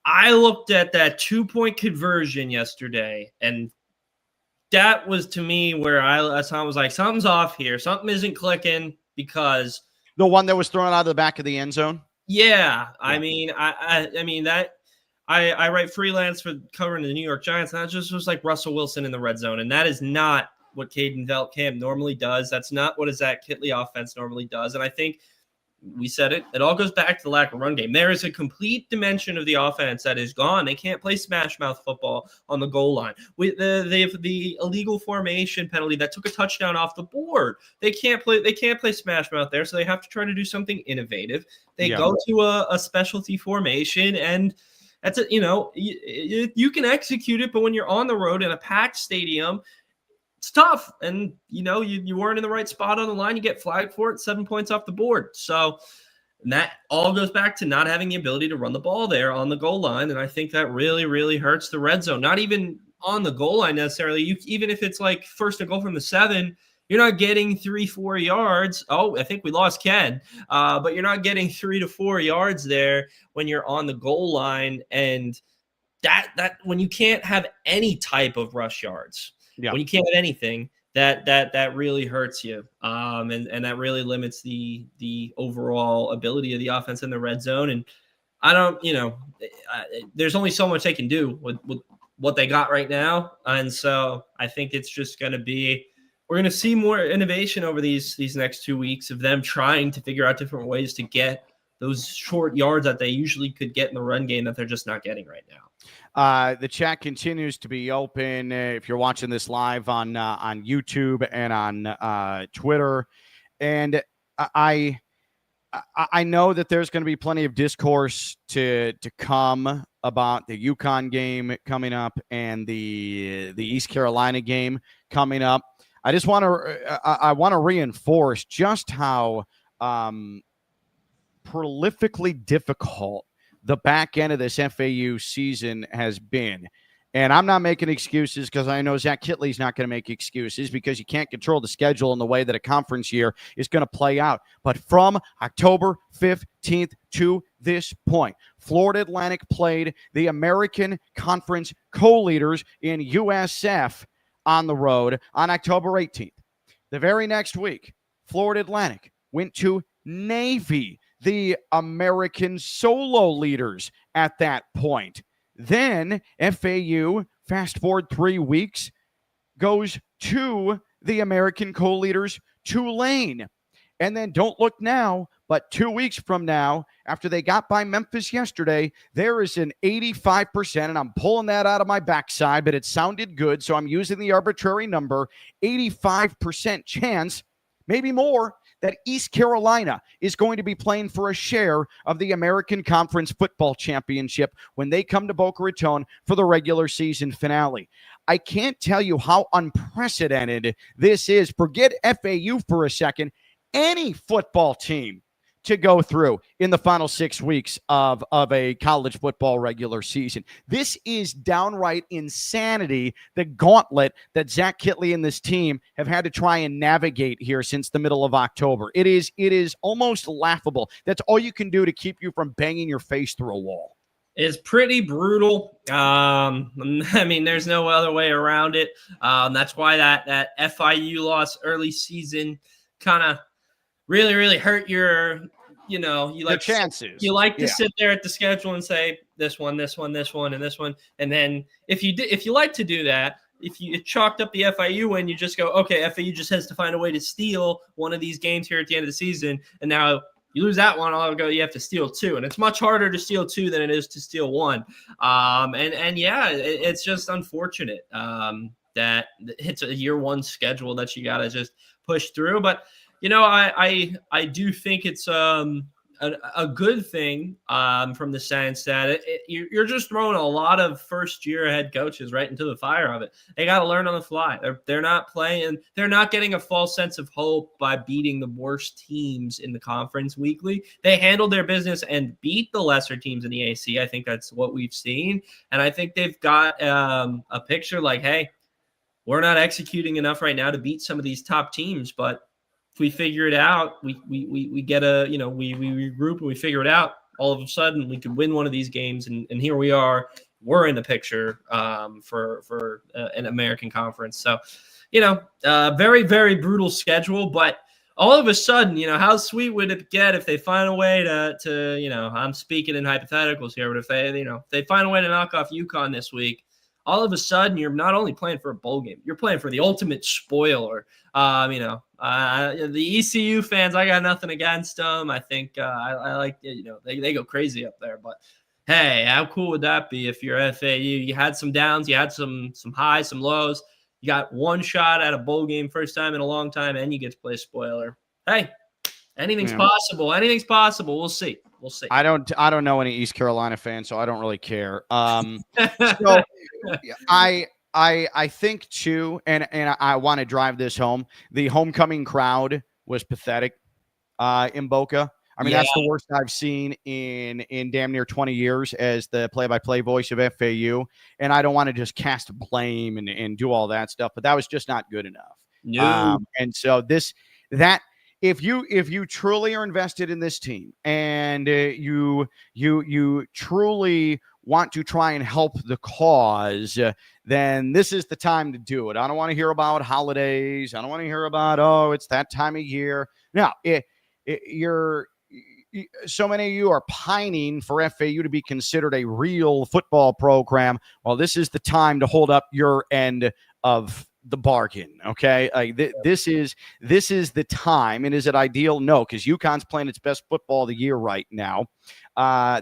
S2: I looked at that 2-point conversion yesterday, and that was, to me, where I was like, something's off here. Something isn't clicking, because
S1: the one that was thrown out of the back of the end zone?
S2: Yeah. I mean, I write freelance for covering the New York Giants, and that just was like Russell Wilson in the red zone, and that is not what Caden Veltkamp normally does. That's not what a Zach Kitley offense normally does. And I think we said it all goes back to the lack of run game. There is a complete dimension of the offense that is gone. They can't play smash mouth football on the goal line. They have the illegal formation penalty that took a touchdown off the board. They can't play smash mouth there, so they have to try to do something innovative. They go to a specialty formation, and That's a, you can execute it, but when you're on the road in a packed stadium, it's tough. And, you weren't in the right spot on the line. You get flagged for it, 7 points off the board. So that all goes back to not having the ability to run the ball there on the goal line. And I think that really, really hurts the red zone. Not even on the goal line necessarily. Even if it's like first and goal from the 7, you're not getting 3-4 yards. Oh, I think we lost Ken. But you're not getting 3 to 4 yards there when you're on the goal line. And that when you can't have any type of rush yards, when you can't have anything, that really hurts you. And that really limits the overall ability of the offense in the red zone. And I don't, there's only so much they can do with what they got right now. And so I think it's just going to be, we're going to see more innovation over these next 2 weeks of them trying to figure out different ways to get those short yards that they usually could get in the run game that they're just not getting right now.
S1: The chat continues to be open. If you're watching this live on YouTube and on Twitter, and I know that there's going to be plenty of discourse to come about the UConn game coming up and the East Carolina game coming up. I just want to reinforce just how prolifically difficult the back end of this FAU season has been. And I'm not making excuses because I know Zach Kitley's not going to make excuses because you can't control the schedule in the way that a conference year is going to play out. But from October 15th to this point, Florida Atlantic played the American Conference co-leaders in USF on the road on October 18th. The very next week, Florida Atlantic went to Navy, the American solo leaders at that point. Then FAU, fast forward 3 weeks, goes to the American co-leaders, Tulane. And then don't look now, but 2 weeks from now, after they got by Memphis yesterday, there is an 85%, and I'm pulling that out of my backside, but it sounded good, so I'm using the arbitrary number, 85% chance, maybe more, that East Carolina is going to be playing for a share of the American Conference Football Championship when they come to Boca Raton for the regular season finale. I can't tell you how unprecedented this is. Forget FAU for a second. Any football team to go through in the final 6 weeks of a college football regular season. This is downright insanity, the gauntlet that Zach Kitley and this team have had to try and navigate here since the middle of October. It is almost laughable. That's all you can do to keep you from banging your face through a wall.
S2: It's pretty brutal. I mean, there's no other way around it. That's why that FIU loss early season kind of really, really hurt your,
S1: chances.
S2: You like to sit there at the schedule and say this one, this one, this one, and this one. And then if you like to do that, if you chalked up the FIU win, you just go, okay, FIU just has to find a way to steal one of these games here at the end of the season. And now you lose that one, I'll go, you have to steal 2. And it's much harder to steal 2 than it is to steal 1. It's just unfortunate that it's a year one schedule that you got to just push through. But I do think it's a good thing from the sense that you're just throwing a lot of first-year head coaches right into the fire of it. They got to learn on the fly. They're not playing. They're not getting a false sense of hope by beating the worst teams in the conference weekly. They handled their business and beat the lesser teams in the AC. I think that's what we've seen. And I think they've got a picture like, hey, we're not executing enough right now to beat some of these top teams, but if we figure it out, we get we regroup and we figure it out. All of a sudden, we could win one of these games, and here we are. We're in the picture for an American conference. So, very, very brutal schedule. But all of a sudden, how sweet would it get if they find a way to I'm speaking in hypotheticals here, but if they find a way to knock off UConn this week, all of a sudden, you're not only playing for a bowl game, you're playing for the ultimate spoiler. The ECU fans, I got nothing against them. I think I like, they go crazy up there. But hey, how cool would that be if you're FAU? You had some downs, you had some highs, some lows. You got one shot at a bowl game, first time in a long time, and you get to play spoiler. Hey, anything's possible. Anything's possible. We'll see. We'll see.
S1: I don't know any East Carolina fans, so I don't really care. So I think too, and I want to drive this home. The homecoming crowd was pathetic in Boca. I mean, that's the worst I've seen in damn near 20 years as the play-by-play voice of FAU. And I don't want to just cast blame and do all that stuff, but that was just not good enough.
S2: No.
S1: And so if you truly are invested in this team and you truly want to try and help the cause, then this is the time to do it. I don't want to hear about holidays. I don't want to hear about, it's that time of year. No, so many of you are pining for FAU to be considered a real football program. Well, this is the time to hold up your end of the bargain. Okay. This is the time. And is it ideal? No, because UConn's playing its best football of the year right now.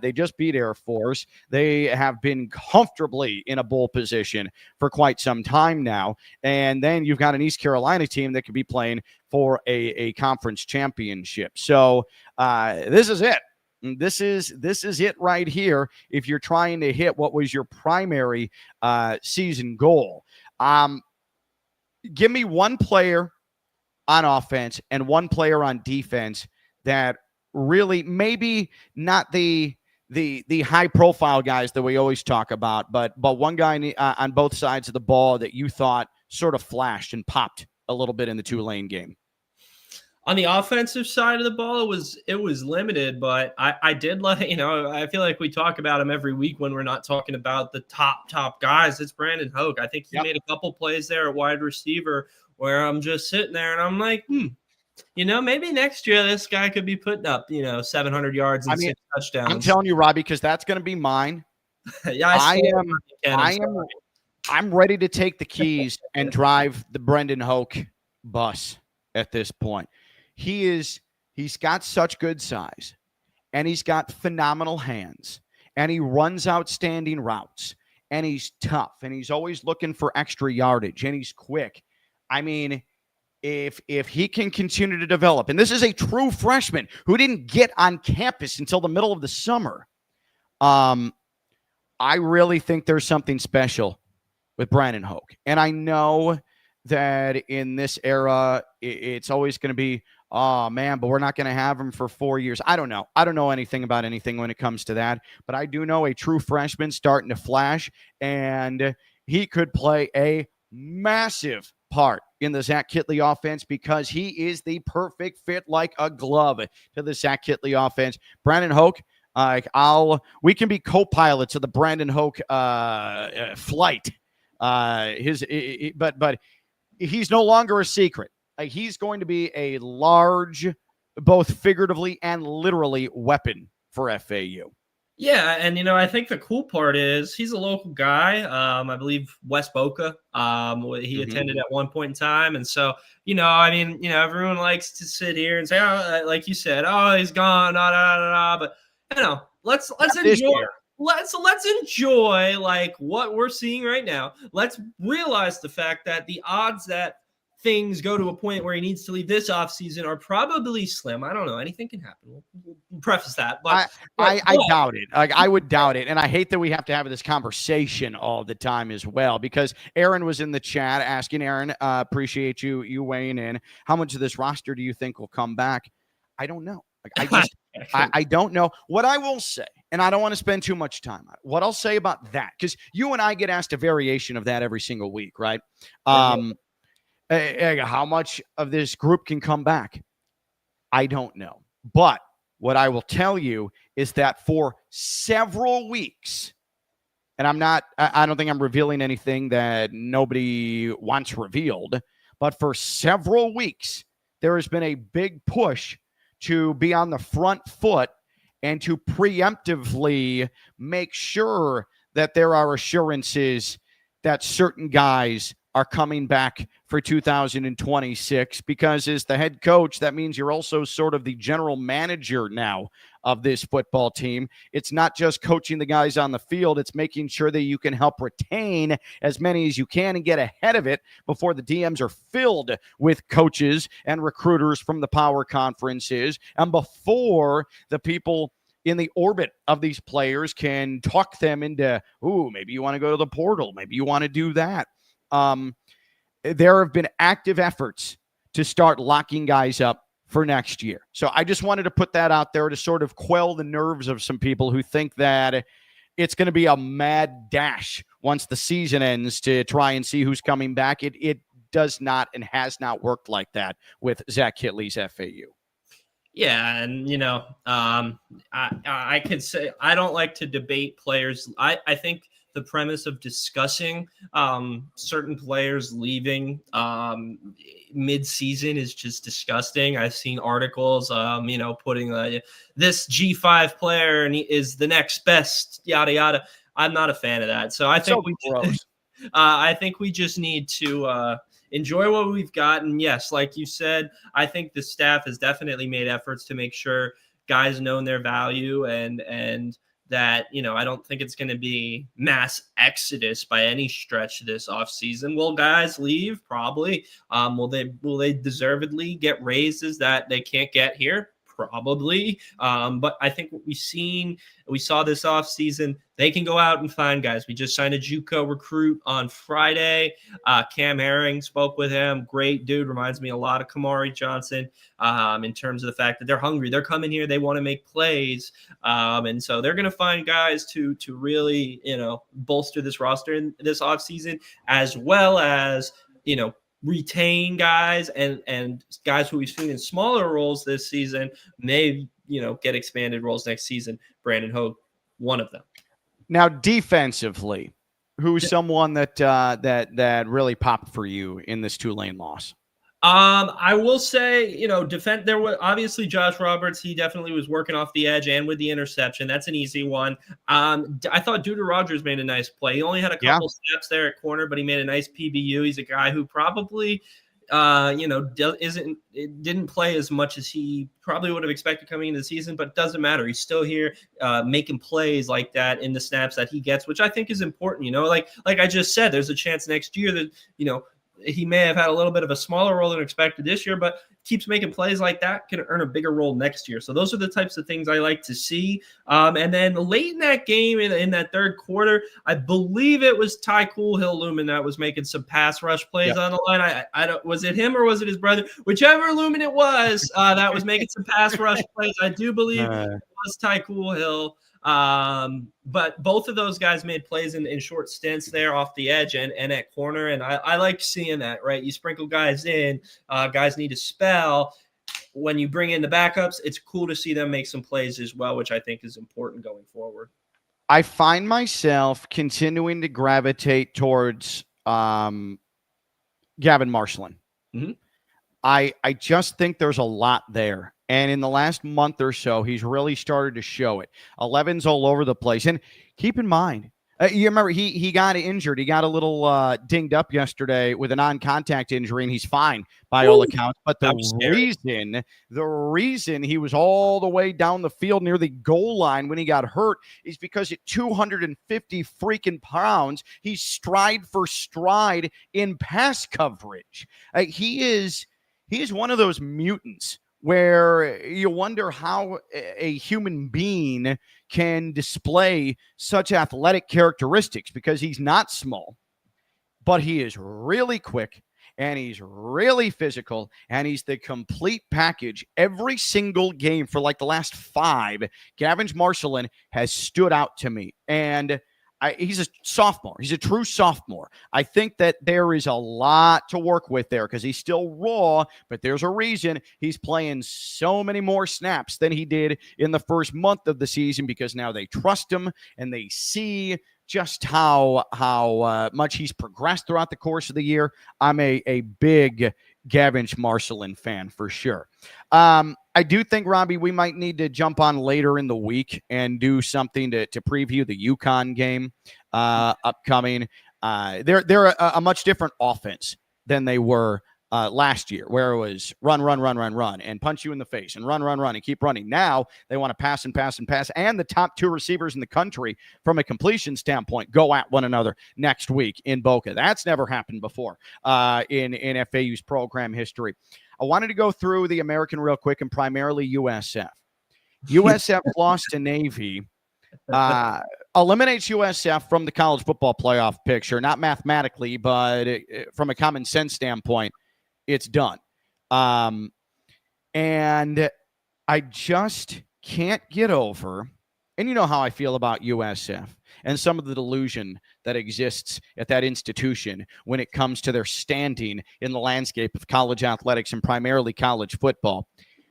S1: They just beat Air Force. They have been comfortably in a bowl position for quite some time now. And then you've got an East Carolina team that could be playing for a conference championship. So this is it. This is it right here. If you're trying to hit what was your primary season goal, give me one player on offense and one player on defense that really, maybe not the high profile guys that we always talk about, but one guy on both sides of the ball that you thought sort of flashed and popped a little bit in the Tulane game.
S2: On the offensive side of the ball, it was limited, but I did I feel like we talk about him every week when we're not talking about the top guys. It's Brandon Hoke. I think he made a couple plays there at wide receiver where I'm just sitting there and I'm like, maybe next year this guy could be putting up, 700 yards and 6 touchdowns.
S1: I'm telling you, Robbie, because that's going to be mine. I'm ready to take the keys and drive the Brendan Hoke bus at this point. He's got such good size, and he's got phenomenal hands, and he runs outstanding routes, and he's tough, and he's always looking for extra yardage, and he's quick. I mean, if he can continue to develop, and this is a true freshman who didn't get on campus until the middle of the summer, I really think there's something special with Brandon Hoke. And I know that in this era, it's always going to be, oh man, but we're not going to have him for 4 years. I don't know. I don't know anything about anything when it comes to that, but I do know a true freshman starting to flash, and he could play a massive part in the Zach Kittley offense because he is the perfect fit like a glove to the Zach Kittley offense. Brandon Hoke, we can be co-pilots of the Brandon Hoke flight. But he's no longer a secret. He's going to be a large, both figuratively and literally, weapon for FAU.
S2: Yeah, and I think the cool part is he's a local guy. I believe West Boca. He attended at one point in time, and so everyone likes to sit here and say, oh, like you said, oh, he's gone, but let's enjoy. Let's enjoy like what we're seeing right now. Let's realize the fact that the odds that things go to a point where he needs to leave this offseason are probably slim. I don't know. Anything can happen. We'll preface that. But
S1: I doubt it. I would doubt it. And I hate that we have to have this conversation all the time as well, because Aaron was in the chat asking, Aaron, appreciate you weighing in. How much of this roster do you think will come back? I don't know. I don't know. What I will say, and I don't want to spend too much time on it, what I'll say about that, because you and I get asked a variation of that every single week, right? How much of this group can come back? I don't know. But what I will tell you is that for several weeks, and I don't think I'm revealing anything that nobody wants revealed, but for several weeks, there has been a big push to be on the front foot and to preemptively make sure that there are assurances that certain guys are coming back for 2026, because as the head coach, that means you're also sort of the general manager now of this football team. It's not just coaching the guys on the field. It's making sure that you can help retain as many as you can and get ahead of it before the DMs are filled with coaches and recruiters from the power conferences, and before the people in the orbit of these players can talk them into, ooh, maybe you want to go to the portal. Maybe you want to do that. There have been active efforts to start locking guys up for next year. So I just wanted to put that out there to sort of quell the nerves of some people who think that it's going to be a mad dash once the season ends to try and see who's coming back. It does not and has not worked like that with Zach Kitley's FAU.
S2: Yeah, and I could say I don't like to debate players. I think the premise of discussing certain players leaving mid-season is just disgusting. I've seen articles, putting this G5 player and he is the next best, yada yada. I'm not a fan of that. So I think I think we just need to enjoy what we've got. And yes, like you said, I think the staff has definitely made efforts to make sure guys know their value and that, I don't think it's going to be mass exodus by any stretch this offseason. Will guys leave? Probably. Will they deservedly get raises that they can't get here? Probably. But I think what we saw this offseason, they can go out and find guys. We just signed a JUCO recruit on Friday. Cam Herring, spoke with him. Great dude. Reminds me a lot of Kamari Johnson in terms of the fact that they're hungry. They're coming here. They want to make plays. And so they're going to find guys to really, bolster this roster in this offseason, as well as, retain guys and guys who we've seen in smaller roles this season may, get expanded roles next season. Brandon Hogue, one of them. Now,
S1: defensively, who's someone that really popped for you in this Tulane loss?
S2: I will say, there was obviously Josh Roberts. He definitely was working off the edge and with the interception. That's an easy one. I thought Duda Rogers made a nice play. He only had a couple snaps there at corner, but he made a nice PBU. He's a guy who probably, didn't play as much as he probably would have expected coming into the season, but it doesn't matter. He's still here, making plays like that in the snaps that he gets, which I think is important. Like I just said, there's a chance next year that, he may have had a little bit of a smaller role than expected this year, but keeps making plays like that, can earn a bigger role next year. So those are the types of things I like to see. And then late in that game, in that third quarter, I believe it was Ty Coolhill-Lumen that was making some pass rush plays on the line. I don't, was it him or was it his brother? Whichever Lumen it was, that was making some pass rush plays. I do believe it was Ty Coolhill. But both of those guys made plays in short stints there off the edge and at corner. And I like seeing that, right? You sprinkle guys in, guys need to spell. When you bring in the backups, it's cool to see them make some plays as well, which I think is important going forward.
S1: I find myself continuing to gravitate towards Gavin Marshland.
S2: Mm-hmm.
S1: I just think there's a lot there. And in the last month or so, he's really started to show it. 11's all over the place. And keep in mind, you remember he got injured. He got a little dinged up yesterday with a non-contact injury, and he's fine by all accounts. But the reason he was all the way down the field near the goal line when he got hurt is because at 250 freaking pounds, he's stride for stride in pass coverage. He is one of those mutants where you wonder how a human being can display such athletic characteristics, because he's not small, but he is really quick and he's really physical and he's the complete package. Every single game for like the last 5, Gavin Marshland has stood out to me. And he's a sophomore. He's a true sophomore. I think that there is a lot to work with there because he's still raw, but there's a reason he's playing so many more snaps than he did in the first month of the season, because now they trust him and they see just how much he's progressed throughout the course of the year. I'm a big Gavin Marshland fan for sure. I do think, Robbie, we might need to jump on later in the week and do something to preview the UConn game upcoming. They're a much different offense than they were last year, where it was run, and punch you in the face and run, and keep running. Now they want to pass and pass and pass. And the top 2 receivers in the country from a completion standpoint go at one another next week in Boca. That's never happened before in FAU's program history. I wanted to go through the American real quick and primarily USF. USF lost to Navy. Eliminates USF from the college football playoff picture, not mathematically, but from a common sense standpoint, it's done. And I just can't get over, and you know how I feel about USF and some of the delusion that exists at that institution when it comes to their standing in the landscape of college athletics and primarily college football,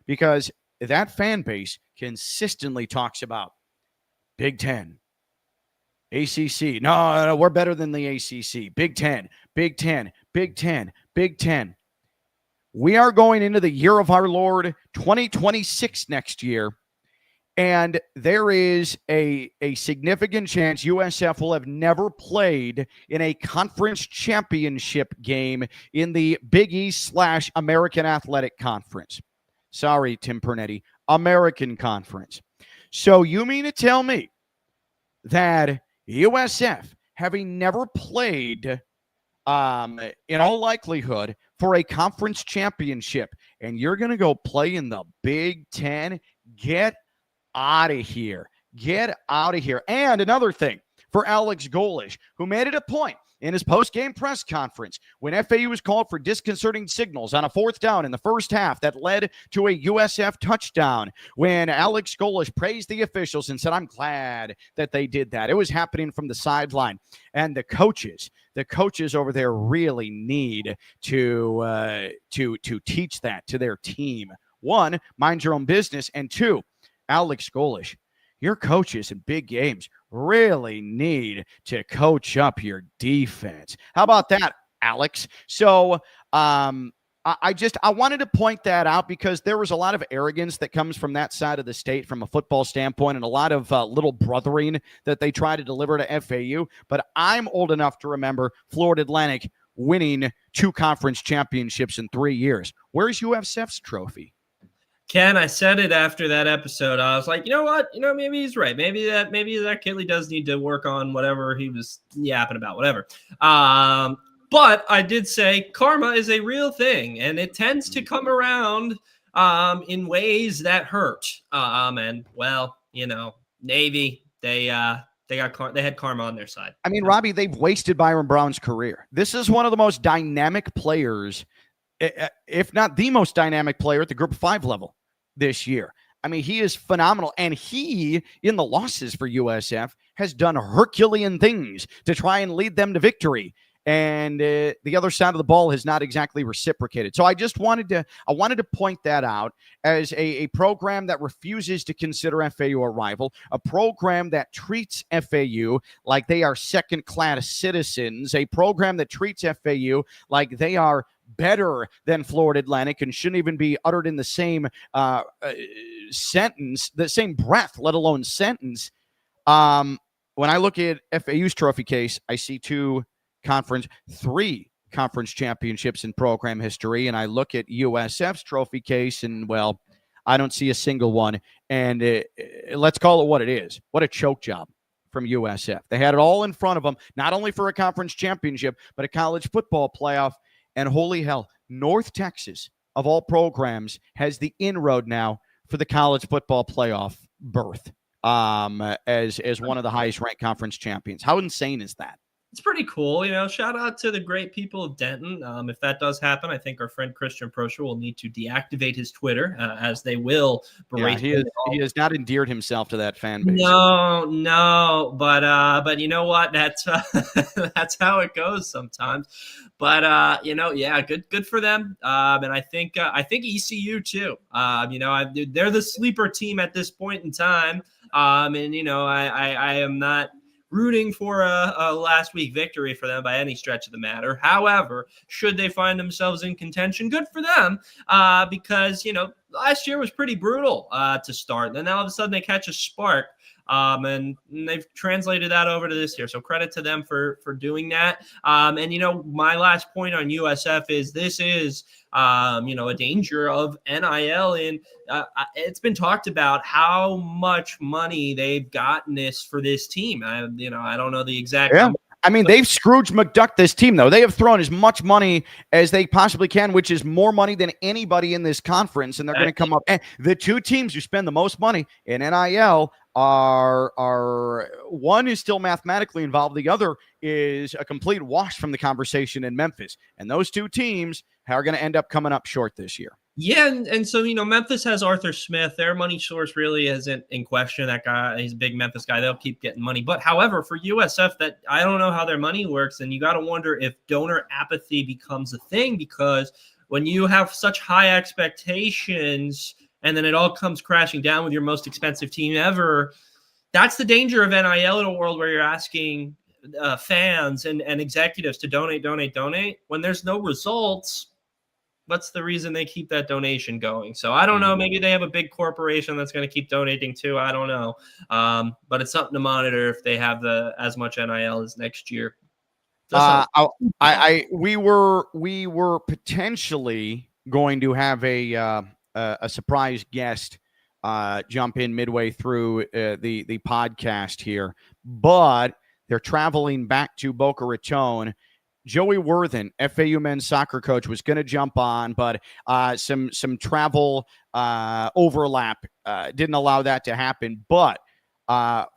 S1: because that fan base consistently talks about Big Ten, ACC. No, we're better than the ACC. Big Ten, Big Ten, Big Ten, Big Ten. We are going into the year of our Lord 2026 next year, and there is a significant chance USF will have never played in a conference championship game in the Big East / American Athletic Conference. Sorry, Tim Pernetti, American Conference. So you mean to tell me that USF, having never played, in all likelihood, for a conference championship, and you're going to go play in the Big Ten? Get out of here. Get out of here. And another thing for Alex Golesh, who made it a point in his post-game press conference when FAU was called for disconcerting signals on a 4th down in the first half that led to a USF touchdown, when Alex Golesh praised the officials and said, I'm glad that they did that. It was happening from the sideline. And the coaches over there really need to teach that to their team. 1, mind your own business. And 2, Alex Golesh, your coaches in big games really need to coach up your defense. How about that, Alex? So I wanted to point that out because there was a lot of arrogance that comes from that side of the state from a football standpoint, and a lot of little brothering that they try to deliver to FAU. But I'm old enough to remember Florida Atlantic winning 2 conference championships in 3 years. Where's USF's trophy?
S2: Ken, I said it after that episode. I was like, you know what? Maybe he's right. Maybe that Kitley does need to work on whatever he was yapping about, whatever. But I did say karma is a real thing, and it tends to come around in ways that hurt. And well, Navy, they had karma on their side.
S1: I mean, Robbie, they've wasted Byron Brown's career. This is one of the most dynamic players, if not the most dynamic player at the Group of 5 level this year. I mean, he is phenomenal. And he, in the losses for USF, has done Herculean things to try and lead them to victory. And the other side of the ball has not exactly reciprocated. So I just wanted to point that out as a program that refuses to consider FAU a rival, a program that treats FAU like they are second-class citizens, a program that treats FAU like they are better than Florida Atlantic and shouldn't even be uttered in the same sentence, the same breath, let alone sentence. When I look at FAU's trophy case, I see 3 conference championships in program history, and I look at USF's trophy case, and, well, I don't see a single one. And let's call it what it is. What a choke job from USF. They had it all in front of them, not only for a conference championship, but a college football playoff. And holy hell, North Texas, of all programs, has the inroad now for the college football playoff berth as one of the highest ranked conference champions. How insane is that?
S2: It's pretty cool. Shout out to the great people of Denton. If that does happen, I think our friend Christian Prosher will need to deactivate his Twitter, as they will berate him.
S1: He has not endeared himself to that fan base.
S2: No, but you know what? That's that's how it goes sometimes. But good for them. And I think ECU too. They're the sleeper team at this point in time. I am not rooting for a last week victory for them by any stretch of the matter. However, should they find themselves in contention, good for them, because last year was pretty brutal to start. Then all of a sudden they catch a spark, and they've translated that over to this year. So credit to them for doing that. My last point on USF is this is a danger of NIL. And it's been talked about how much money they've gotten for this team. I don't know the exact number.
S1: I mean, they've Scrooge McDuck this team, though. They have thrown as much money as they possibly can, which is more money than anybody in this conference, and they're going to come up. And the two teams who spend the most money in NIL are one is still mathematically involved. The other is a complete wash from the conversation in Memphis. And those two teams are going to end up coming up short this year.
S2: Yeah, and so, Memphis has Arthur Smith. Their money source really isn't in question. That guy, he's a big Memphis guy. They'll keep getting money. But, however, for USF, that I don't know how their money works, and you got to wonder if donor apathy becomes a thing, because when you have such high expectations and then it all comes crashing down with your most expensive team ever, that's the danger of NIL in a world where you're asking fans and executives to donate. When there's no results, what's the reason they keep that donation going? So I don't know. Maybe they have a big corporation that's going to keep donating too. I don't know. But it's something to monitor if they have as much NIL as next year.
S1: We were potentially going to have a surprise guest jump in midway through the podcast here, but they're traveling back to Boca Raton. Joey Worthen, FAU men's soccer coach, was going to jump on, but some travel overlap didn't allow that to happen. But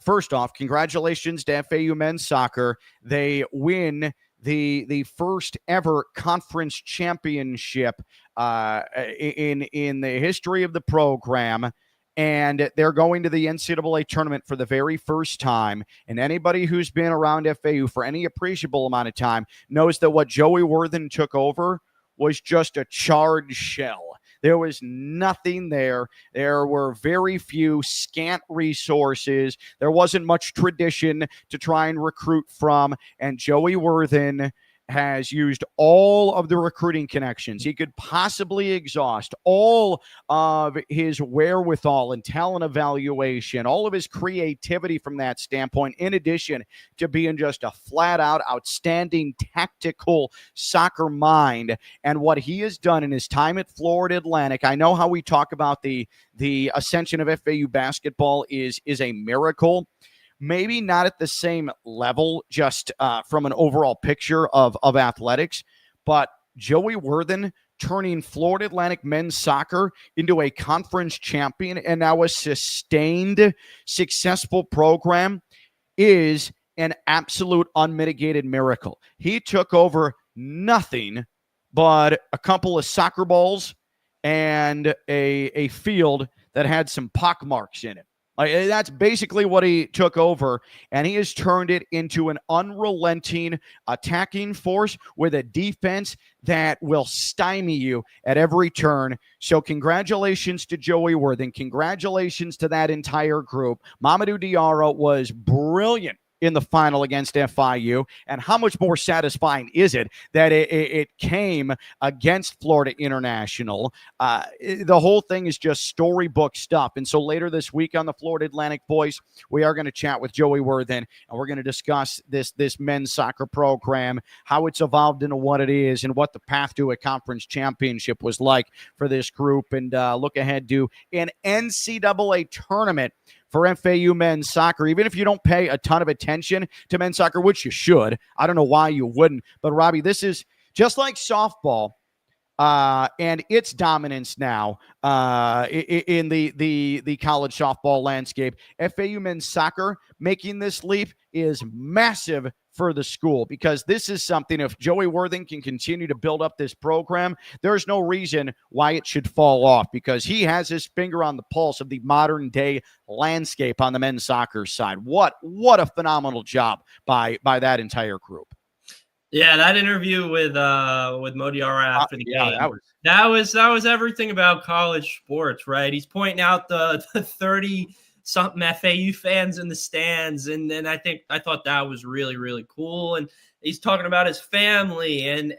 S1: first off, congratulations to FAU men's soccer. They win the first ever conference championship in the history of the program. And they're going to the NCAA tournament for the very first time. And anybody who's been around FAU for any appreciable amount of time knows that what Joey Worthen took over was just a charred shell. There was nothing there. There were very few scant resources. There wasn't much tradition to try and recruit from. And Joey Worthen has used all of the recruiting connections he could possibly exhaust, all of his wherewithal and talent evaluation, all of his creativity from that standpoint, in addition to being just a flat-out outstanding tactical soccer mind. And what he has done in his time at Florida Atlantic, I know how we talk about the ascension of FAU basketball is a miracle. Maybe not at the same level, just from an overall picture of athletics, but Joey Worthen turning Florida Atlantic men's soccer into a conference champion and now a sustained, successful program is an absolute unmitigated miracle. He took over nothing but a couple of soccer balls and a field that had some pockmarks in it. That's basically what he took over, and he has turned it into an unrelenting attacking force with a defense that will stymie you at every turn. So congratulations to Joey Worthen. Congratulations to that entire group. Mamadou Diarra was brilliant in the final against FIU, and how much more satisfying is it that it came against Florida International? The whole thing is just storybook stuff. And so later this week on the Florida Atlantic Voice, we are going to chat with Joey Worthen, and we're going to discuss this men's soccer program, how it's evolved into what it is, and what the path to a conference championship was like for this group, and look ahead to an NCAA tournament for FAU men's soccer. Even if you don't pay a ton of attention to men's soccer, which you should, I don't know why you wouldn't. But Robbie, this is just like softball and its dominance now in the college softball landscape. FAU men's soccer making this leap is massive for the school, because this is something, if Joey Worthen can continue to build up this program, there's no reason why it should fall off, because he has his finger on the pulse of the modern day landscape on the men's soccer side. What a phenomenal job by that entire group.
S2: Yeah, that interview with Mo Diarra after the game, that was everything about college sports, right? He's pointing out the 30-something FAU fans in the stands, and I thought that was really, really cool. And he's talking about his family and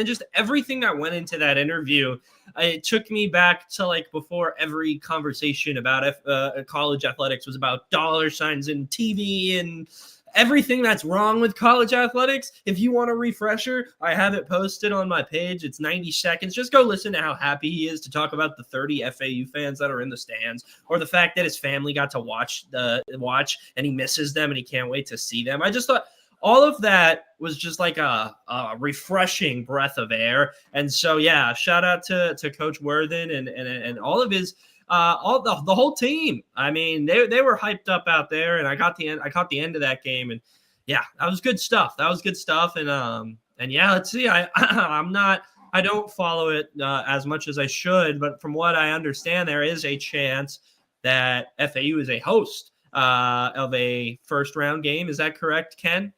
S2: just everything that went into that interview. It took me back to like before every conversation about college athletics was about dollar signs and TV and everything that's wrong with college athletics. If you want a refresher, I have it posted on my page. It's 90 seconds. Just go listen to how happy he is to talk about the 30 FAU fans that are in the stands, or the fact that his family got to watch and he misses them and he can't wait to see them. I just thought all of that was just like a refreshing breath of air. And so, yeah, shout out to Coach Worthen and all of his the whole team. I mean, they were hyped up out there, and I caught the end of that game, and yeah, that was good stuff. And yeah, let's see. I don't follow it as much as I should, but from what I understand, there is a chance that FAU is a host of a first round game. Is that correct, Ken?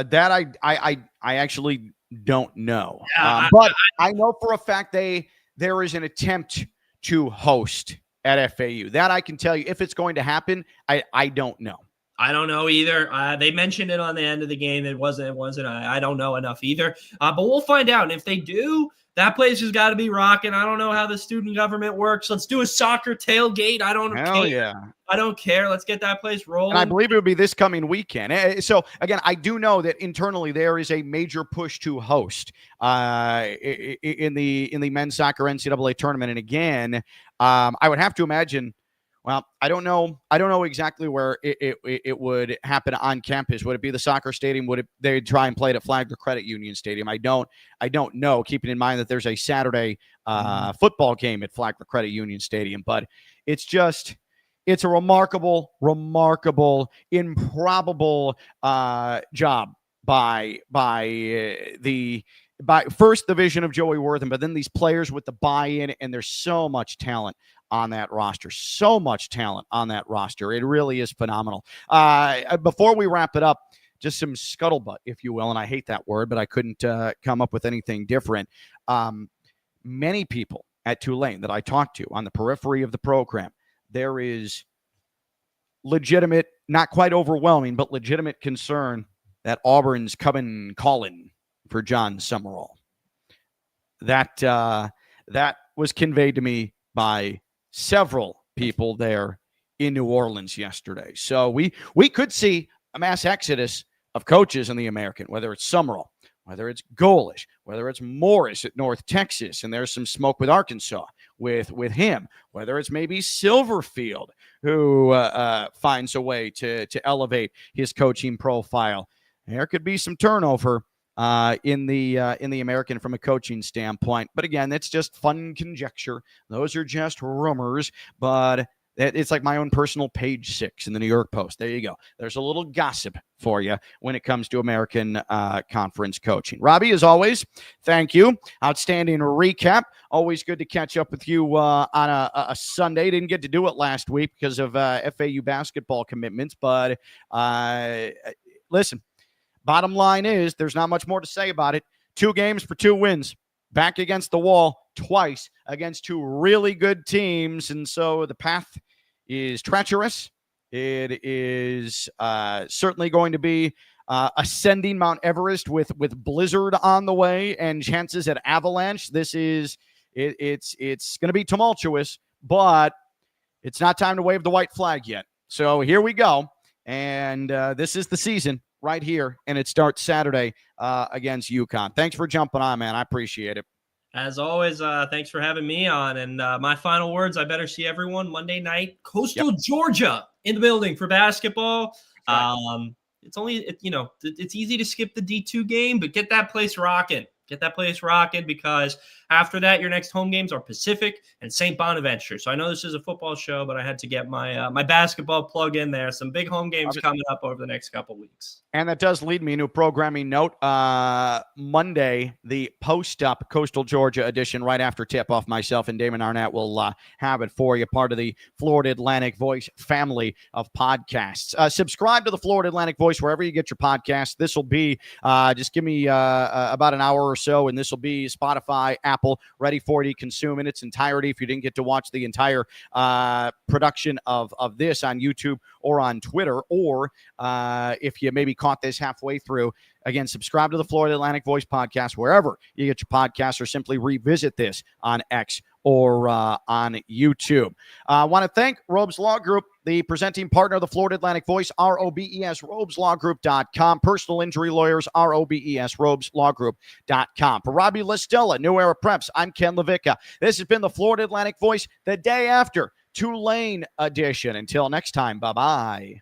S1: That I actually don't know,
S2: Yeah,
S1: but I know for a fact there is an attempt to host at FAU. That I can tell you. If it's going to happen, I don't know.
S2: I don't know either. They mentioned it on the end of the game. It wasn't. I don't know enough either. But we'll find out. And if they do, that place has got to be rocking. I don't know how the student government works. Let's do a soccer tailgate. I don't care.
S1: Yeah.
S2: I don't care. Let's get that place rolling.
S1: And I believe it would be this coming weekend. So, again, I do know that internally there is a major push to host in the men's soccer NCAA tournament. And again, I would have to imagine. Well, I don't know exactly where it would happen on campus. Would it be the soccer stadium? Would they try and play it at Flagler Credit Union Stadium? I don't know, keeping in mind that there's a Saturday football game at Flagler Credit Union Stadium. But it's a remarkable, improbable job by first the vision of Joey Worthen, but then these players with the buy-in, and there's so much talent on that roster. It really is phenomenal. Before we wrap it up, just some scuttlebutt, if you will, and I hate that word, but I couldn't come up with anything different. Many people at Tulane that I talked to on the periphery of the program, there is legitimate, not quite overwhelming, but legitimate concern that Auburn's coming calling for John Summerall. That was conveyed to me by several people there in New Orleans yesterday. So we could see a mass exodus of coaches in the American, whether it's Summerall, whether it's Golesh, whether it's Morris at North Texas, and there's some smoke with Arkansas with him, whether it's maybe Silverfield, who finds a way to elevate his coaching profile. There could be some turnover in the American from a coaching standpoint. But again, it's just fun conjecture. Those are just rumors, but it's like my own personal page 6 in the New York Post. There you go. There's a little gossip for you when it comes to American conference coaching. Robbie, as always, thank you. Outstanding recap. Always good to catch up with you on a Sunday. Didn't get to do it last week because of FAU basketball commitments, but listen, bottom line is there's not much more to say about it. 2 games for 2 wins. Back against the wall twice against 2 really good teams. And so the path is treacherous. It is certainly going to be ascending Mount Everest with blizzard on the way and chances at avalanche. It's going to be tumultuous, but it's not time to wave the white flag yet. So here we go. And this is the season right here, and it starts Saturday against UConn. Thanks for jumping on, man. I appreciate it.
S2: As always, thanks for having me on. And my final words, I better see everyone Monday night, Coastal Georgia in the building for basketball. Right. It's easy to skip the D2 game, but get that place rocking. Get that place rocking, because after that, your next home games are Pacific and St. Bonaventure. So I know this is a football show, but I had to get my my basketball plug in there. Some big home games coming up over the next couple weeks. And that does lead me into a programming note. Monday, the post-up Coastal Georgia edition right after tip-off. Myself and Damon Arnett will have it for you, part of the Florida Atlantic Voice family of podcasts. Subscribe to the Florida Atlantic Voice wherever you get your podcasts. This will be, just give me about an hour or so, and this will be Spotify, Apple, ready for you to consume in its entirety. If you didn't get to watch the entire production of this on YouTube or on Twitter, or if you maybe caught this halfway through, again, subscribe to the Florida Atlantic Voice podcast wherever you get your podcasts, or simply revisit this on X or on YouTube. I want to thank Robes Law Group, the presenting partner of the Florida Atlantic Voice, ROBES, robeslawgroup.com. Personal injury lawyers, ROBES, robeslawgroup.com. For Robbie Lastella, New Era Preps, I'm Ken LaVicka. This has been the Florida Atlantic Voice, the day after Tulane edition. Until next time, bye-bye.